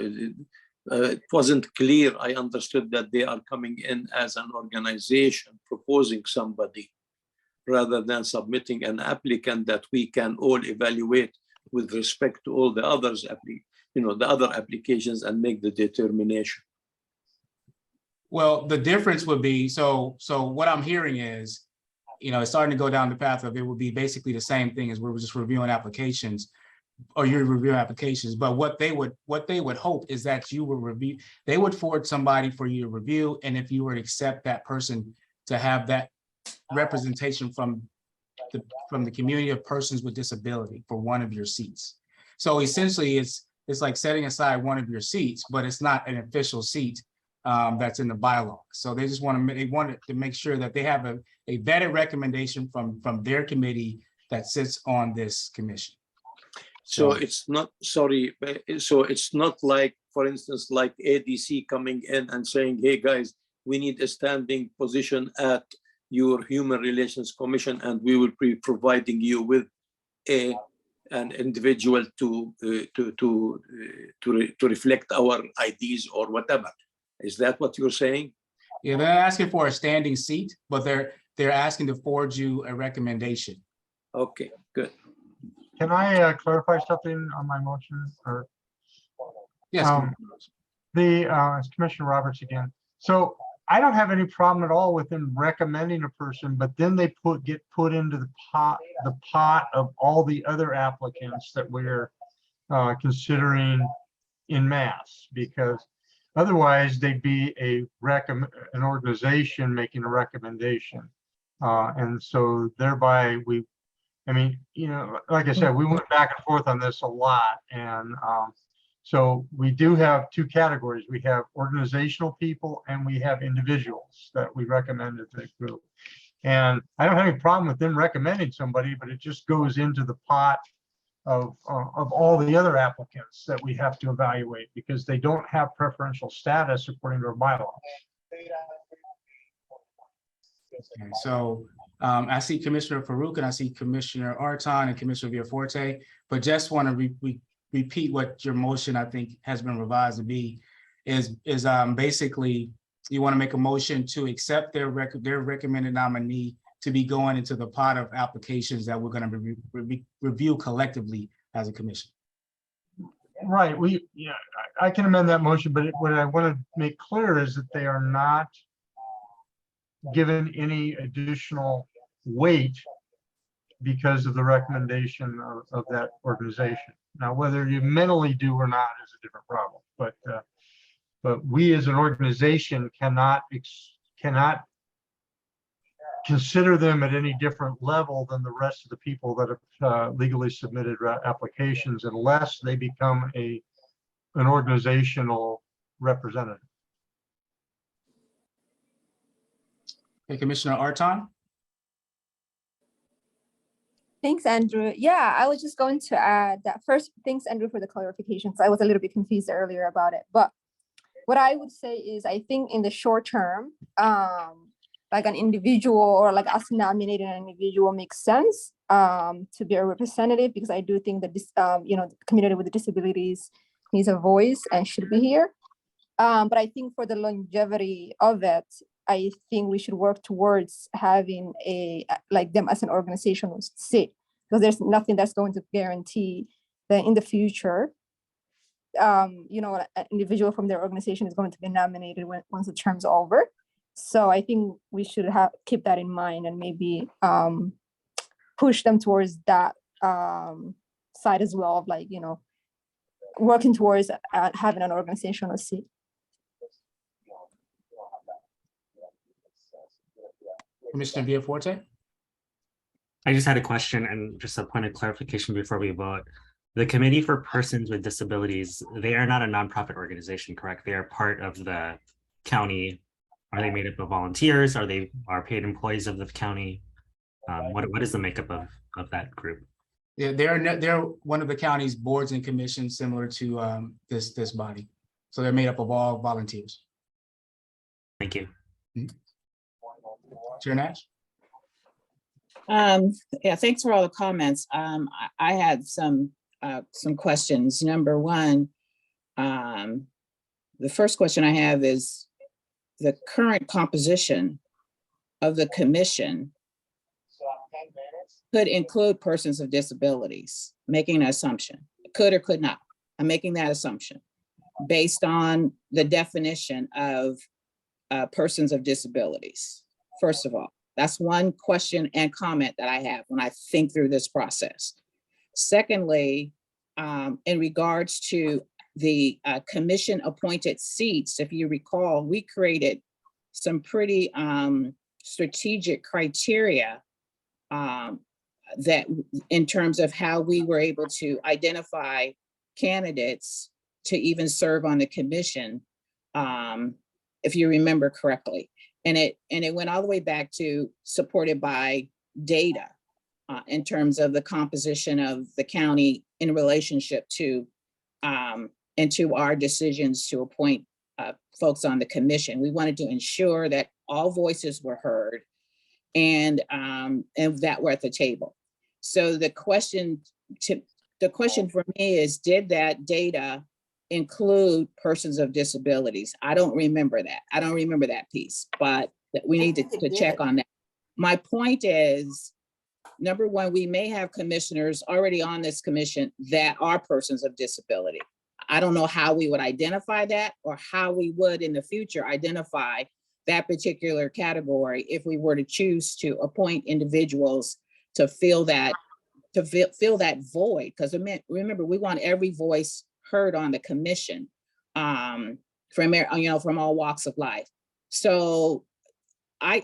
it wasn't clear. I understood that they are coming in as an organization, proposing somebody, rather than submitting an applicant that we can all evaluate with respect to all the others, the other applications, and make the determination. Well, the difference would be, so what I'm hearing is, it's starting to go down the path of it would be basically the same thing as we're just reviewing applications, or you're reviewing applications. But what they would hope is that you will review, they would forward somebody for you to review, and if you were to accept that person, to have that representation from the community of persons with disability for one of your seats. So essentially, it's like setting aside one of your seats, but it's not an official seat that's in the bylaw. So they just wanted to make sure that they have a vetted recommendation from their committee that sits on this commission. So it's not, sorry, so it's not like, for instance, like ADC coming in and saying, hey guys, we need a standing position at your Human Relations Commission, and we will be providing you with an individual to reflect our IDs or whatever. Is that what you're saying? Yeah, they're asking for a standing seat, but they're asking to forward you a recommendation. Okay, good. Can I clarify something on my motion? Or yes, it's Commissioner Roberts again. So I don't have any problem at all with them recommending a person, but then they get put into the pot of all the other applicants that we're considering in mass, because otherwise they'd be an organization making a recommendation, and so thereby like I said, we went back and forth on this a lot, and so we do have two categories. We have organizational people and we have individuals that we recommended to the group. And I don't have any problem with them recommending somebody, but it just goes into the pot of all the other applicants that we have to evaluate, because they don't have preferential status according to our bylaws. Okay, so I see Commissioner Farouk and I see Commissioner Arton and Commissioner Villaforte, but just want to repeat what your motion, I think, has been revised to be, is basically you want to make a motion to accept their recommended nominee to be going into the pot of applications that we're going to review collectively as a commission. Right, I can amend that motion, but what I want to make clear is that they are not given any additional weight because of the recommendation of that organization. Now, whether you mentally do or not is a different problem, but we as an organization cannot consider them at any different level than the rest of the people that have legally submitted applications unless they become an organizational representative. Okay, Commissioner Arton? Thanks, Andrew. Yeah, I was just going to add that first, thanks, Andrew, for the clarification. So I was a little bit confused earlier about it. But what I would say is, I think in the short term, like an individual or like us nominating an individual makes sense to be a representative, because I do think that this, the community with disabilities needs a voice and should be here. But I think for the longevity of it, I think we should work towards having like them as an organizational seat, because there's nothing that's going to guarantee that in the future, an individual from their organization is going to be nominated once the term's over. So I think we should keep that in mind and maybe push them towards that side as well, of like, working towards having an organizational seat. Commissioner Villaforte? I just had a question and just a point of clarification before we vote. The Committee for Persons with Disabilities, they are not a nonprofit organization, correct? They are part of the county. Are they made up of volunteers? Are they paid employees of the county? What is the makeup of that group? Yeah, they're one of the county's boards and commissions similar to this body. So they're made up of all volunteers. Thank you. Chair Nash? Yeah, thanks for all the comments. I had some questions. Number one, the first question I have is the current composition of the commission could include persons of disabilities, making an assumption. It could or could not. I'm making that assumption based on the definition of persons of disabilities. First of all, that's one question and comment that I have when I think through this process. Secondly, in regards to the commission appointed seats, if you recall, we created some pretty strategic criteria that in terms of how we were able to identify candidates to even serve on the commission, if you remember correctly. And it went all the way back to supported by data in terms of the composition of the county in relationship to and to our decisions to appoint folks on the commission. We wanted to ensure that all voices were heard and that were at the table. So the question for me is, did that data include persons of disabilities? I don't remember that. I don't remember that piece, but we need to check on that. My point is, number one, we may have commissioners already on this commission that are persons of disability. I don't know how we would identify that or how we would in the future identify that particular category if we were to choose to appoint individuals to fill that void. Because remember, we want every voice heard on the commission from all walks of life. So I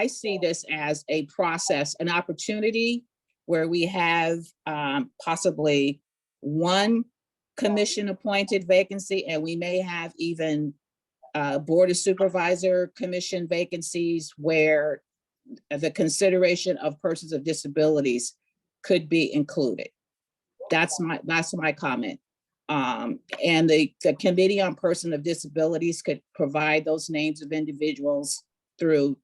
see this as a process, an opportunity where we have possibly one commission appointed vacancy, and we may have even board of supervisor commission vacancies where the consideration of persons of disabilities could be included. That's my comment. And the Committee on Persons of Disabilities could provide those names of individuals through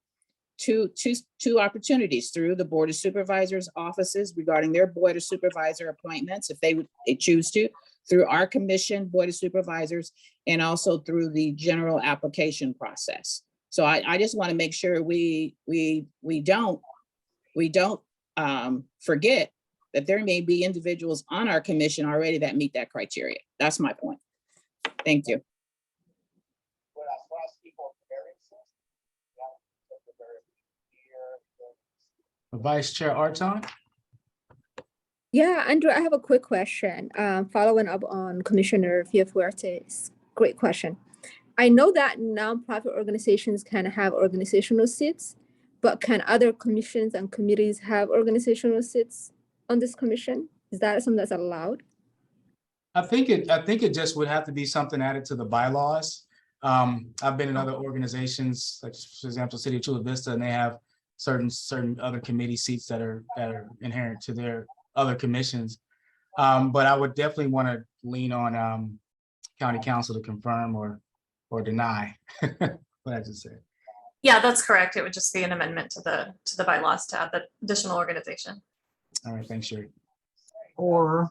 two opportunities through the Board of Supervisors offices regarding their Board of Supervisor appointments, if they choose to, through our commission, Board of Supervisors, and also through the general application process. So I just want to make sure we don't forget that there may be individuals on our commission already that meet that criteria. That's my point. Thank you. Vice Chair Arton? Yeah, Andrew, I have a quick question. Following up on Commissioner Fuerte's great question. I know that nonprofit organizations can have organizational seats, but can other commissions and committees have organizational seats on this commission? Is that something that's allowed? I think it just would have to be something added to the bylaws. I've been in other organizations, like for example, City of Chula Vista, and they have certain other committee seats that are inherent to their other commissions. But I would definitely want to lean on county council to confirm or deny what I just said. Yeah, that's correct. It would just be an amendment to the bylaws to add the additional organization. All right, thanks, Sherry. Or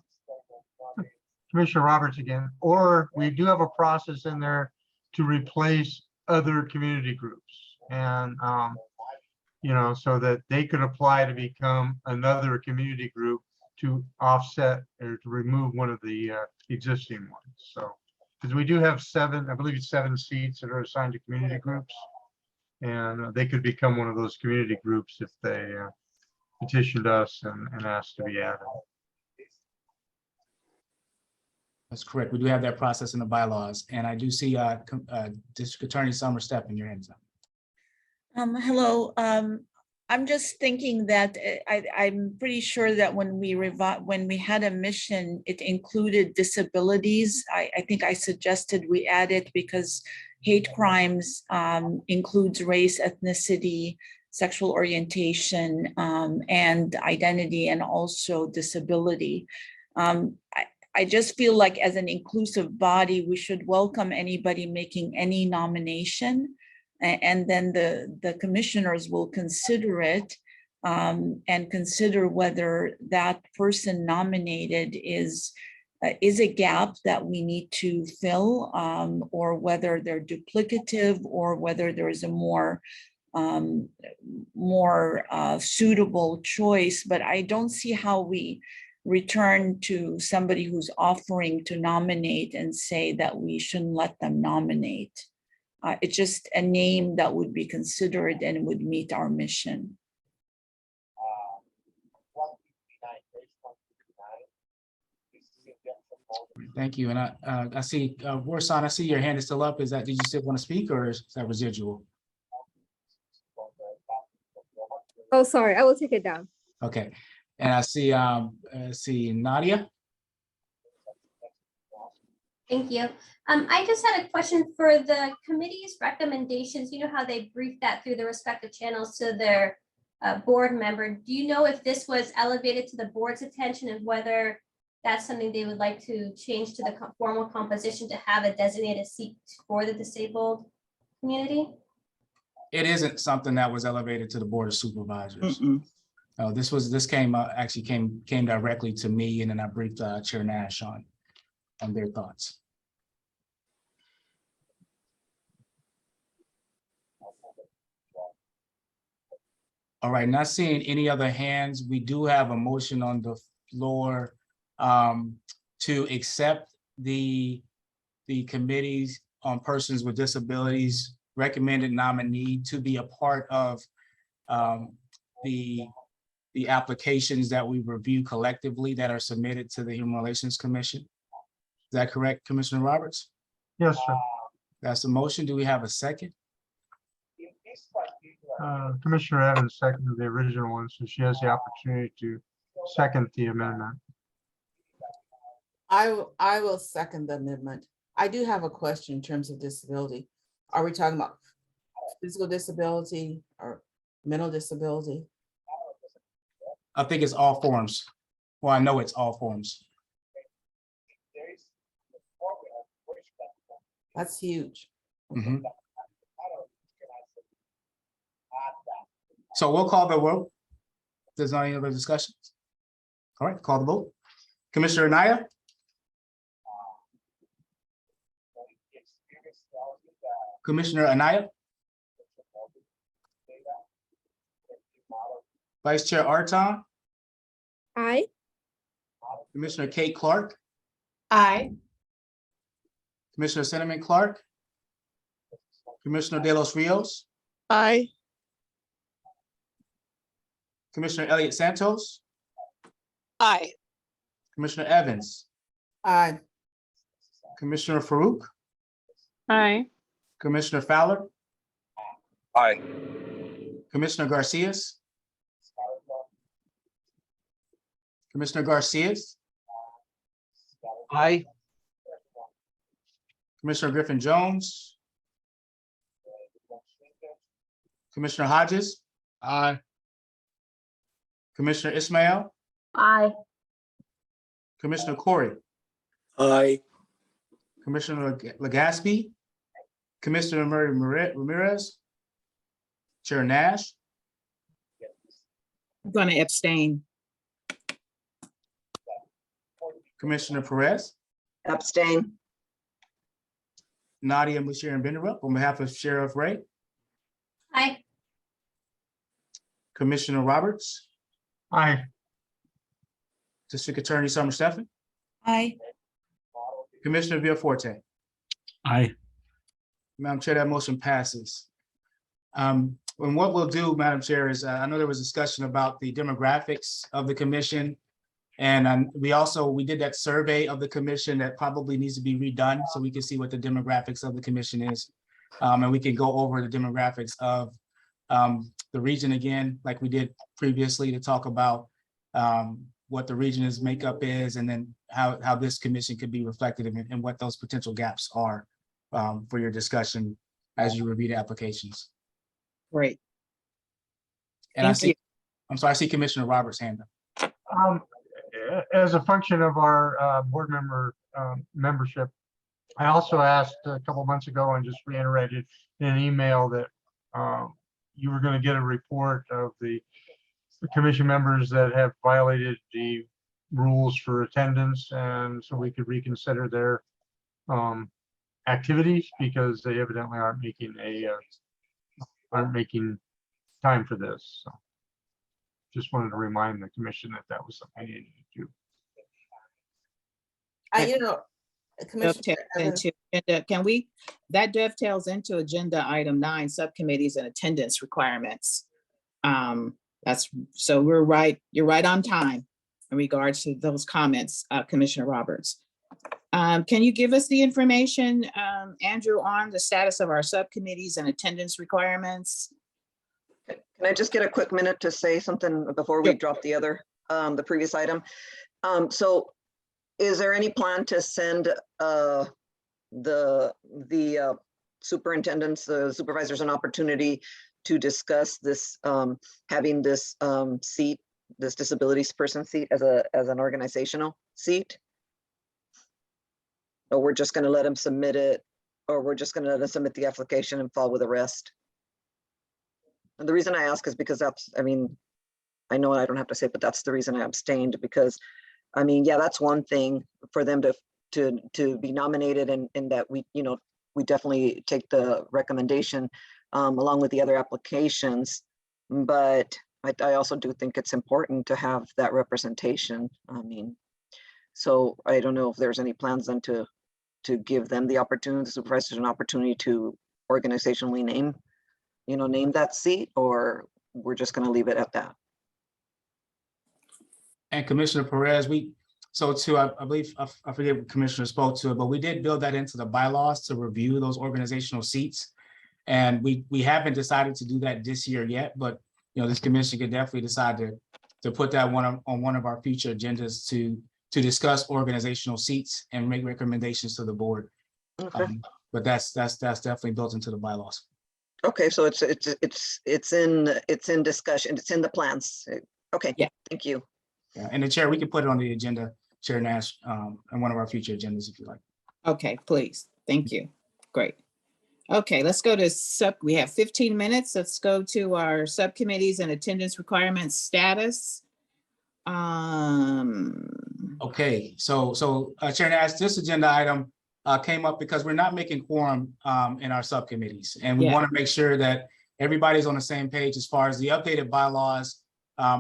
Commissioner Roberts again, or we do have a process in there to replace other community groups. And, you know, so that they could apply to become another community group to offset or to remove one of the existing ones. So, because we do have I believe it's 7 seats that are assigned to community groups. And they could become one of those community groups if they petitioned us and asked to be added. That's correct. We do have that process in the bylaws, and I do see District Attorney Summer stepping your hands up. Hello. I'm just thinking that I'm pretty sure that when we had a mission, it included disabilities. I think I suggested we add it because hate crimes includes race, ethnicity, sexual orientation, and identity, and also disability. I just feel like as an inclusive body, we should welcome anybody making any nomination, and then the commissioners will consider it and consider whether that person nominated is a gap that we need to fill, or whether they're duplicative, or whether there is a more suitable choice. But I don't see how we return to somebody who's offering to nominate and say that we shouldn't let them nominate. It's just a name that would be considered and would meet our mission. Thank you. And I see, Warsan, I see your hand is still up. Is that, did you still want to speak, or is that residual? Oh, sorry, I will take it down. Okay. And I see Nadia. Thank you. I just had a question for the committee's recommendations. You know how they brief that through the respective channels to their board member. Do you know if this was elevated to the board's attention and whether that's something they would like to change to the formal composition to have a designated seat for the disabled community? It isn't something that was elevated to the Board of Supervisors. This came directly to me, and then I briefed Chair Nash on their thoughts. All right, not seeing any other hands. We do have a motion on the floor to accept the committees on persons with disabilities recommended nominee to be a part of the applications that we review collectively that are submitted to the Human Relations Commission. Is that correct, Commissioner Roberts? Yes, sir. That's the motion. Do we have a second? Commissioner Evans seconded the original one, so she has the opportunity to second the amendment. I will second the amendment. I do have a question in terms of disability. Are we talking about physical disability or mental disability? I think it's all forms. Well, I know it's all forms. That's huge. Mm-hmm. So we'll call the vote. If there's not any other discussions. All right, call the vote. Commissioner Anaya? Commissioner Anaya? Vice Chair Arton? Aye. Commissioner Kate Clark? Aye. Commissioner Cinnamon Clark? Commissioner De Los Rios? Aye. Commissioner Elliott Santos? Aye. Commissioner Evans? Aye. Commissioner Farouk? Aye. Commissioner Fowler? Aye. Commissioner Garcias? Commissioner Garcias? Aye. Commissioner Griffin Jones? Commissioner Hodges? Aye. Commissioner Ismail? Aye. Commissioner Corey? Aye. Commissioner Legaspi? Commissioner Murray Ramirez? Chair Nash? I'm going to abstain. Commissioner Perez? Abstain. Nadia Mushiran Binderup on behalf of Sheriff Ray? Aye. Commissioner Roberts? Aye. District Attorney Summer Stephan? Aye. Commissioner Villaforte? Aye. Madam Chair, that motion passes. And what we'll do, Madam Chair, is I know there was discussion about the demographics of the commission. And we did that survey of the commission that probably needs to be redone so we can see what the demographics of the commission is. And we can go over the demographics of the region again, like we did previously, to talk about what the region's makeup is, and then how this commission could be reflected and what those potential gaps are for your discussion as you review the applications. Great. And I Thank you. see, I'm sorry, I see Commissioner Roberts' hand up. As a function of our board member membership, I also asked a couple months ago and just reiterated in an email that you were going to get a report of the commission members that have violated the rules for attendance, and so we could reconsider their activities, because they evidently aren't making time for this. So just wanted to remind the commission that that was something they needed to do. Dovetails into agenda. That dovetails into agenda item 9, subcommittees and attendance requirements. So you're right on time in regards to those comments, Commissioner Roberts. Can you give us the information, Andrew, on the status of our subcommittees and attendance requirements? Can I just get a quick minute to say something before we drop the previous item? So is there any plan to send the superintendents, the supervisors, an opportunity to discuss this, having this seat, this disabilities person seat as an organizational seat? Or we're just going to let them submit it, or we're just going to let them submit the application and fall with the rest? And the reason I ask is because I know I don't have to say, but that's the reason I abstained, because that's one thing for them to be nominated, and that we definitely take the recommendation along with the other applications. But I also do think it's important to have that representation. So I don't know if there's any plans then to give them the opportunity, the supervisors, an opportunity to organizationally name that seat, or we're just going to leave it at that. And Commissioner Perez, I believe, I forget what Commissioner spoke to it, but we did build that into the bylaws to review those organizational seats. And we haven't decided to do that this year yet, but this commission could definitely decide to put that on one of our future agendas to discuss organizational seats and make recommendations to the board. Okay. But that's definitely built into the bylaws. Okay, so it's in discussion, it's in the plans. Okay, yeah. Thank you. Yeah, and the chair, we can put it on the agenda, Chair Nash, on one of our future agendas if you like. Okay, please. Thank you. Great. Okay, let's go to we have 15 minutes. Let's go to our subcommittees and attendance requirements status. Okay, so Chair Nash, this agenda item came up because we're not making quorum in our subcommittees. And we Yeah. want to make sure that everybody's on the same page as far as the updated bylaws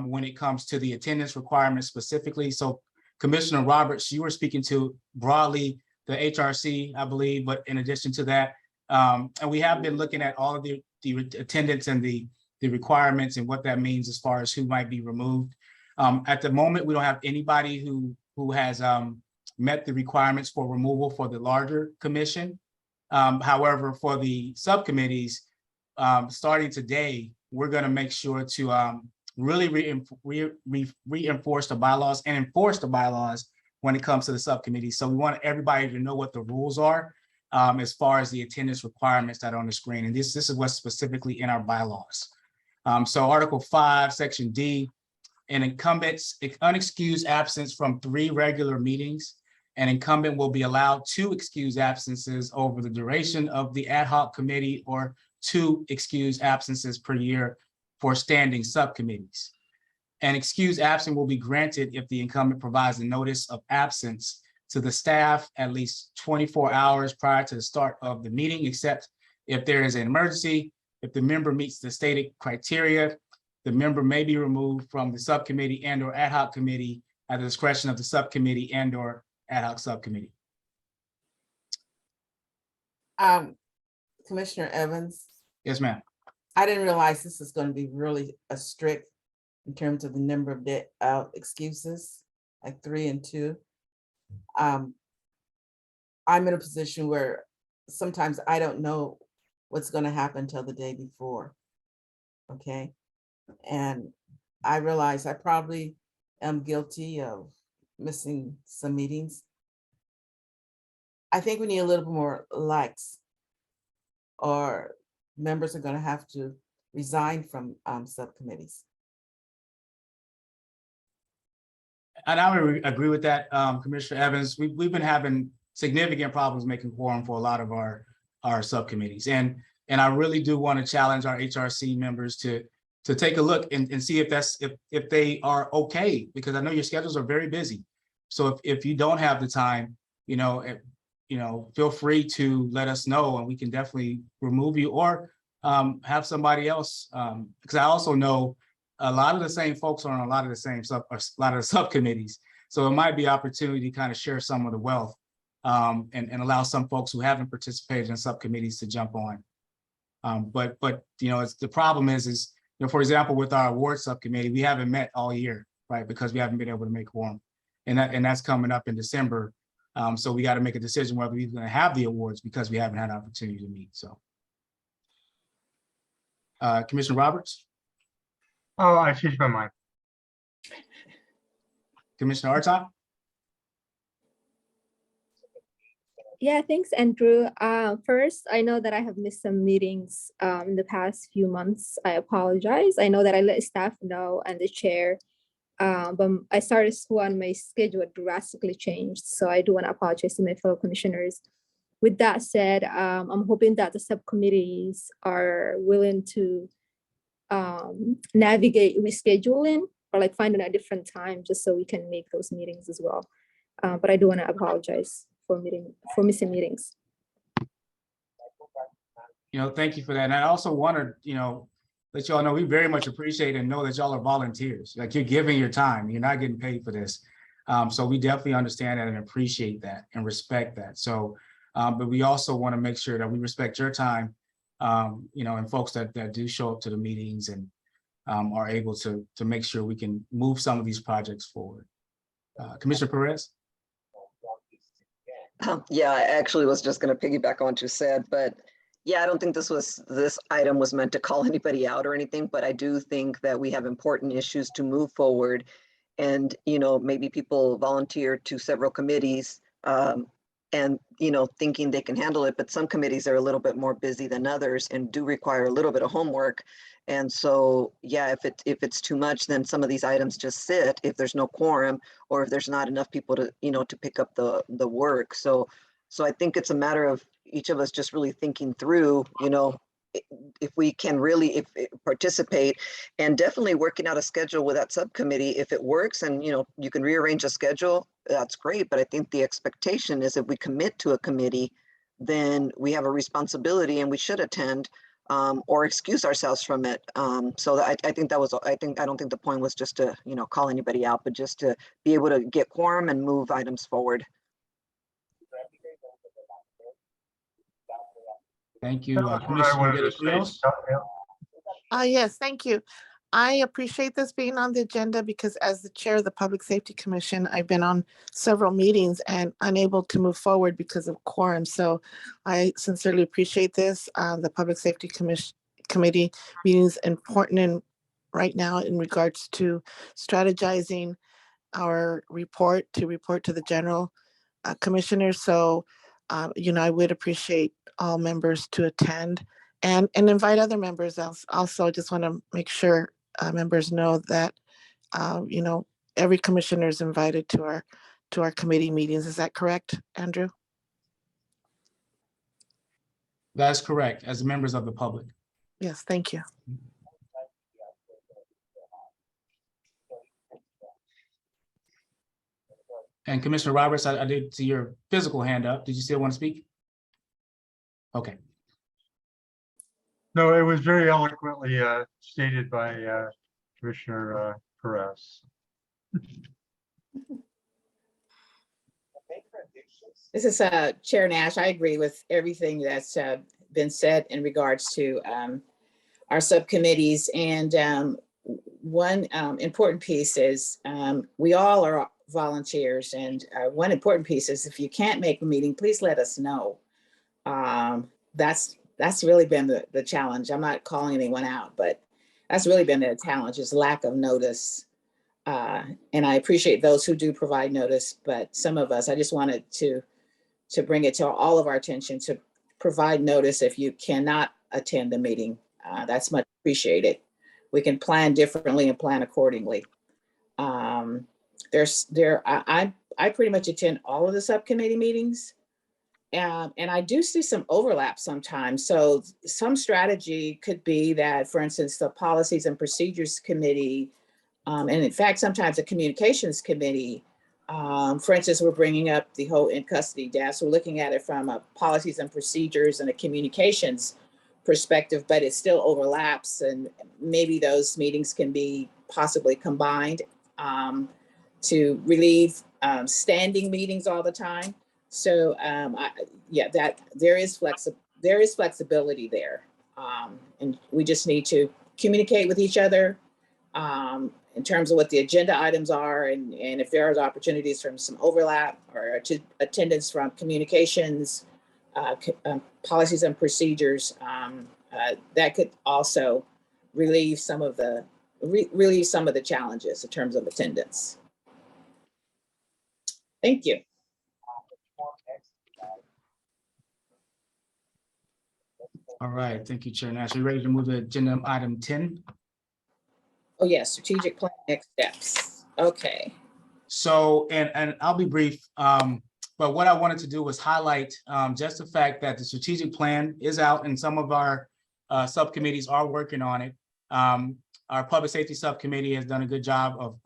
when it comes to the attendance requirements specifically. So Commissioner Roberts, you were speaking to broadly the HRC, I believe, but in addition to that, and we have been looking at all of the attendance and the requirements and what that means as far as who might be removed. At the moment, we don't have anybody who has met the requirements for removal for the larger commission. However, for the subcommittees, starting today, we're going to make sure to really reinforce the bylaws and enforce the bylaws when it comes to the subcommittee. So we want everybody to know what the rules are as far as the attendance requirements that are on the screen. And this is what's specifically in our bylaws. So Article 5, Section D, an incumbent's unexcused absence from 3 regular meetings. An incumbent will be allowed 2 excused absences over the duration of the ad hoc committee or 2 excused absences per year for standing subcommittees. An excused absence will be granted if the incumbent provides a notice of absence to the staff at least 24 hours prior to the start of the meeting, except if there is an emergency. If the member meets the stated criteria, the member may be removed from the subcommittee and or ad hoc committee at the discretion of the subcommittee and or ad hoc subcommittee. Commissioner Evans, Yes, ma'am. I didn't realize this is going to be really a strict in terms of the number of excuses, like 3 and 2. I'm in a position where sometimes I don't know what's going to happen till the day before. Okay. And I realize I probably am guilty of missing some meetings. I think we need a little bit more likes, or members are going to have to resign from subcommittees. And I would agree with that, Commissioner Evans. We've been having significant problems making quorum for a lot of our subcommittees. And I really do want to challenge our HRC members to take a look and see if they are okay, because I know your schedules are very busy. So if you don't have the time, feel free to let us know and we can definitely remove you or have somebody else. Because I also know a lot of the same folks are on a lot of the subcommittees. So it might be opportunity to kind of share some of the wealth and allow some folks who haven't participated in subcommittees to jump on. But the problem is, for example, with our award subcommittee, we haven't met all year, right? Because we haven't been able to make quorum, and that's coming up in December. So we got to make a decision whether we're going to have the awards because we haven't had an opportunity to meet. So, Commissioner Roberts. Oh, I changed my mind. Commissioner Artop. Yeah, thanks, Andrew. First, I know that I have missed some meetings in the past few months. I apologize. I know that I let staff know and the chair, but I started school and my schedule drastically changed. So I do want to apologize to my fellow commissioners. With that said, I'm hoping that the subcommittees are willing to navigate rescheduling or like finding a different time just so we can make those meetings as well. But I do want to apologize for missing meetings. Thank you for that. And I also want to, let y'all know we very much appreciate and know that y'all are volunteers. Like, you're giving your time. You're not getting paid for this. So we definitely understand that and appreciate that and respect that. So, but we also want to make sure that we respect your time, and folks that do show up to the meetings and are able to make sure we can move some of these projects forward. Commissioner Perez. Yeah, I actually was just going to piggyback on what you said, but yeah, I don't think this item was meant to call anybody out or anything, but I do think that we have important issues to move forward. And, maybe people volunteer to several committees and, thinking they can handle it, but some committees are a little bit more busy than others and do require a little bit of homework. And so, yeah, if it's too much, then some of these items just sit if there's no quorum or if there's not enough people to, to pick up the work. So I think it's a matter of, each of us just really thinking through, you know, if we can really participate, and definitely working out a schedule with that subcommittee. If it works and, you know, you can rearrange a schedule, that's great. But I think the expectation is if we commit to a committee, then we have a responsibility and we should attend, or excuse ourselves from it. So I think that was, I don't think the point was just to, you know, call anybody out, but just to be able to get quorum and move items forward. Thank you. That was what I Commissioner wanted to Villar say. Rios? Yes, thank you. I appreciate this being on the agenda because as the chair of the Public Safety Commission, I've been on several meetings and unable to move forward because of quorum. So I sincerely appreciate this. The Public Safety Committee meeting is important and right now in regards to strategizing our report to the general commissioner. So, you know, I would appreciate all members to attend and invite other members else. Also, I just want to make sure members know that, you know, every commissioner is invited to our committee meetings. Is that correct, Andrew? That's correct, as members of the public. Yes, thank you. And Commissioner Roberts, I did see your physical hand up. Did you still want to speak? Okay. No, it was very eloquently stated by Commissioner Perez. This is Chair Nash. I agree with everything that's been said in regards to our subcommittees. And one important piece is we all are volunteers. And one important piece is if you can't make a meeting, please let us know. That's really been the challenge. I'm not calling anyone out, but that's really been the challenge is lack of notice. And I appreciate those who do provide notice, but some of us, I just wanted to bring it to all of our attention to provide notice if you cannot attend the meeting. That's much appreciated. We can plan differently and plan accordingly. I pretty much attend all of the subcommittee meetings. And I do see some overlap sometimes. So some strategy could be that, for instance, the Policies and Procedures Committee, and in fact, sometimes the Communications Committee, for instance, we're bringing up the whole in custody deaths. We're looking at it from a policies and procedures and a communications perspective, but it still overlaps. And maybe those meetings can be possibly combined to relieve standing meetings all the time. So yeah, that there is flexibility there. And we just need to communicate with each other in terms of what the agenda items are, and if there are opportunities from some overlap or attendance from communications, policies and procedures, that could also relieve some of the challenges in terms of attendance. Thank you. All right, thank you, Chair Nash. Are you ready to move to agenda item 10? Oh, yes, strategic plan next steps. Okay. So, and I'll be brief, but what I wanted to do was highlight just the fact that the strategic plan is out and some of our subcommittees are working on it. Our public safety subcommittee has done a good job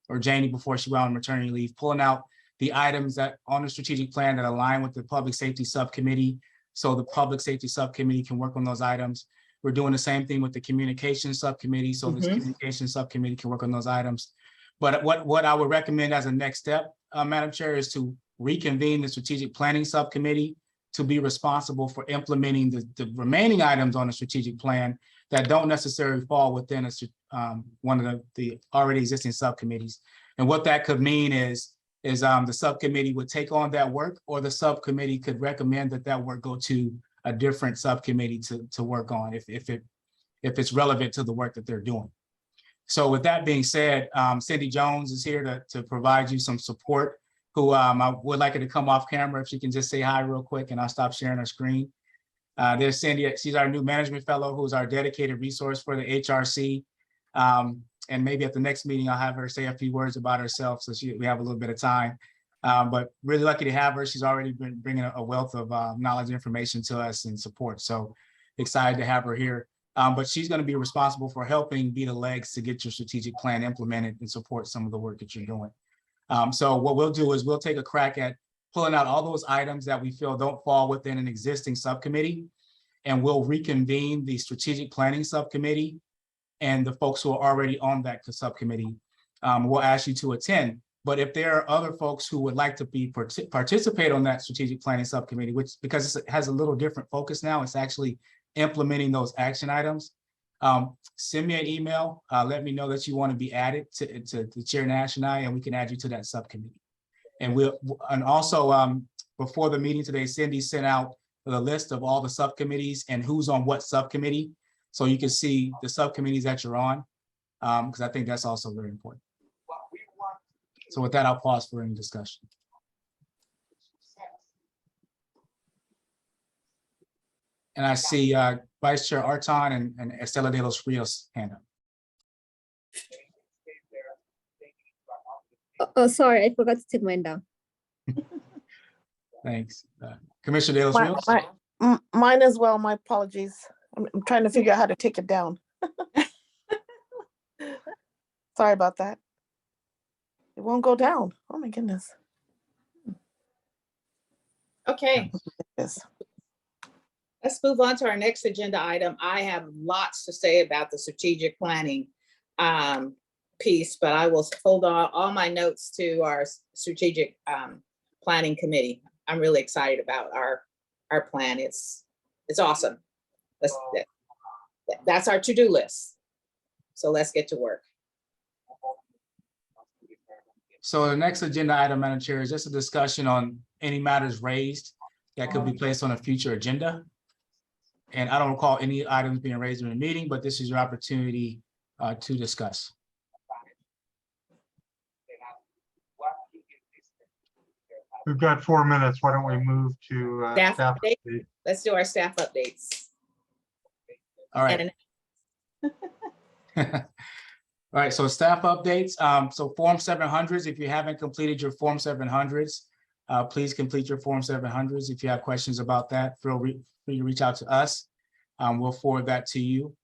or Janie before she went on maternity leave, pulling out the items that on the strategic plan that align with the public safety subcommittee. So the public safety subcommittee can work on those items. We're doing the same thing with the communication subcommittee. So this communication subcommittee can work on those items. But what I would recommend as a next step, Madam Chair, is to reconvene the strategic planning subcommittee to be responsible for implementing the remaining items on the strategic plan that don't necessarily fall within one of the already existing subcommittees. And what that could mean is the subcommittee would take on that work, or the subcommittee could recommend that work go to a different subcommittee to work on if it's relevant to the work that they're doing. So with that being said, Cindy Jones is here to provide you some support, who I would like her to come off camera if she can just say hi real quick, and I'll stop sharing her screen. There's Cindy, she's our new management fellow, who's our dedicated resource for the HRC. And maybe at the next meeting, I'll have her say a few words about herself so we have a little bit of time. But really lucky to have her. She's already been bringing a wealth of knowledge and information to us and support. So excited to have her here. But she's going to be responsible for helping be the legs to get your strategic plan implemented and support some of the work that you're doing. So what we'll do is we'll take a crack at pulling out all those items that we feel don't fall within an existing subcommittee, and we'll reconvene the strategic planning subcommittee and the folks who are already on that subcommittee. We'll ask you to attend. But if there are other folks who would like to participate on that strategic planning subcommittee, which because it has a little different focus now, it's actually implementing those action items. Send me an email. Let me know that you want to be added to Chair Nash and I, and we can add you to that subcommittee. And also before the meeting today, Cindy sent out the list of all the subcommittees and who's on what subcommittee, so you can see the subcommittees that you're on, because I think that's also very important. So with that, I'll pause for any discussion. And I see Vice Chair Arton and Estela de los Rios hand up. Oh, sorry, I forgot to take mine down. Thanks. Commissioner de los Rios? Mine as well, my apologies. I'm trying to figure out how to take it down. Sorry about that. It won't go down. Oh my goodness. Okay. Yes. Let's move on to our next agenda item. I have lots to say about the strategic planning piece, but I will hold on all my notes to our strategic planning committee. I'm really excited about our plan. It's awesome. That's our to-do list. So let's get to work. So the next agenda item, Madam Chair, is just a discussion on any matters raised that could be placed on a future agenda. And I don't recall any items being raised in the meeting, but this is your opportunity to discuss. We've got 4 minutes. Why don't we move to Staff staff update? update? Let's do our staff updates. All right. All right, so staff updates. So Form 700s, if you haven't completed your Form 700s, please complete your Form 700s. If you have questions about that, feel free to reach out to us. We'll forward that to you.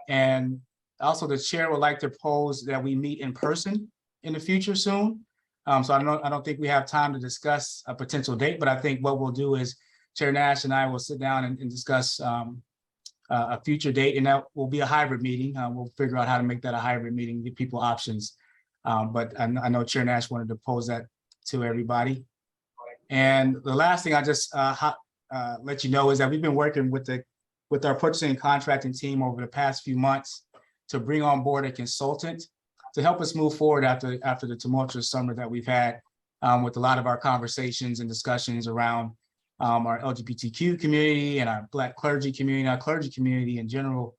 And also the chair would like to propose that we meet in person in the future soon. So I don't think we have time to discuss a potential date, but I think what we'll do is Chair Nash and I will sit down and discuss a future date, and that will be a hybrid meeting. We'll figure out how to make that a hybrid meeting, give people options. But I know Chair Nash wanted to pose that to everybody. And the last thing I just let you know is that we've been working with our purchasing and contracting team over the past few months to bring on board a consultant to help us move forward after the tumultuous summer that we've had with a lot of our conversations and discussions around our LGBTQ community and our Black clergy community, our clergy community in general.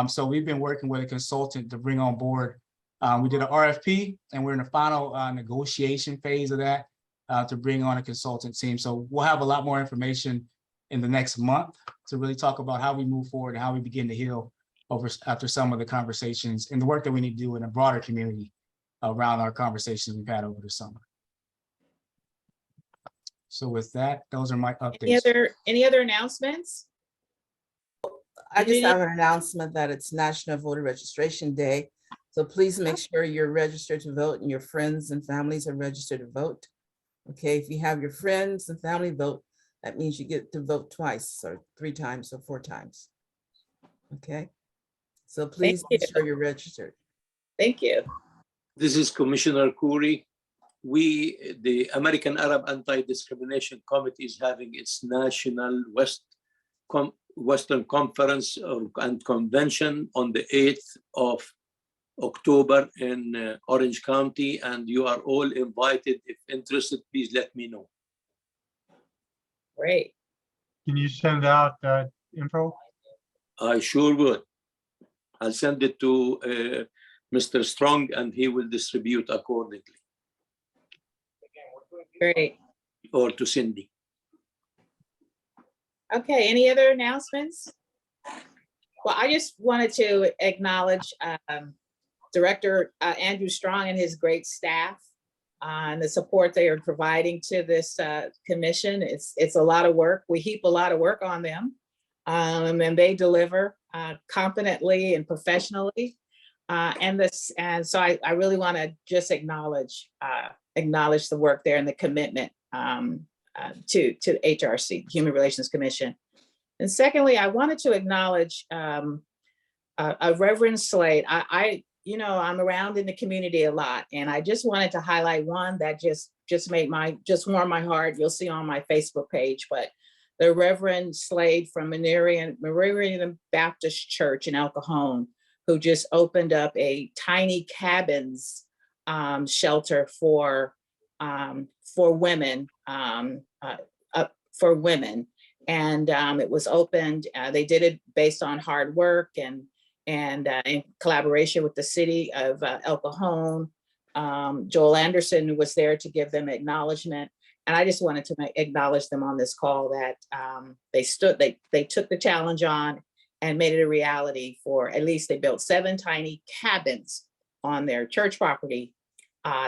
So we've been working with a consultant to bring on board. We did an RFP and we're in the final negotiation phase of that to bring on a consultant team. So we'll have a lot more information in the next month to really talk about how we move forward and how we begin to heal after some of the conversations and the work that we need to do in a broader community around our conversations we've had over the summer. So with that, those are my updates. Any other announcements? I just have an announcement that it's National Voter Registration Day. So please make sure you're registered to vote and your friends and families are registered to vote. Okay, if you have your friends and family vote, that means you get to vote twice or 3 times or 4 times. Okay, so please make sure you're registered. Thank you. This is Commissioner Khoury. The American Arab Anti-Discrimination Committee is having its National Western Conference and Convention on the 8th of October in Orange County, and you are all invited. If interested, please let me know. Great. Can you send out info? I sure would. I'll send it to Mr. Strong and he will distribute accordingly. Great. Or to Cindy. Okay, any other announcements? Well, I just wanted to acknowledge Director Andrew Strong and his great staff and the support they are providing to this commission. It's a lot of work. We heap a lot of work on them, and they deliver competently and professionally. And so I really want to just acknowledge the work there and the commitment to HRC, Human Relations Commission. And secondly, I wanted to acknowledge a Reverend Slade. I'm around in the community a lot, and I just wanted to highlight one that just warmed my heart. You'll see on my Facebook page, but the Reverend Slade from Meridian Baptist Church in El Cajon, who just opened up a tiny cabins shelter for women, and it was opened. They did it based on hard work and in collaboration with the city of El Cajon. Joel Anderson was there to give them acknowledgement. And I just wanted to acknowledge them on this call that they took the challenge on and made it a reality. For at least they built 7 tiny cabins on their church property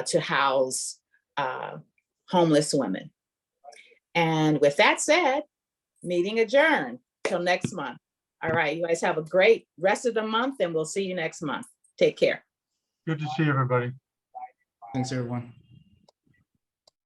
to house homeless women. And with that said, meeting adjourned till next month. All right, you guys have a great rest of the month, and we'll see you next month. Take care. Good to see everybody. Thanks, everyone.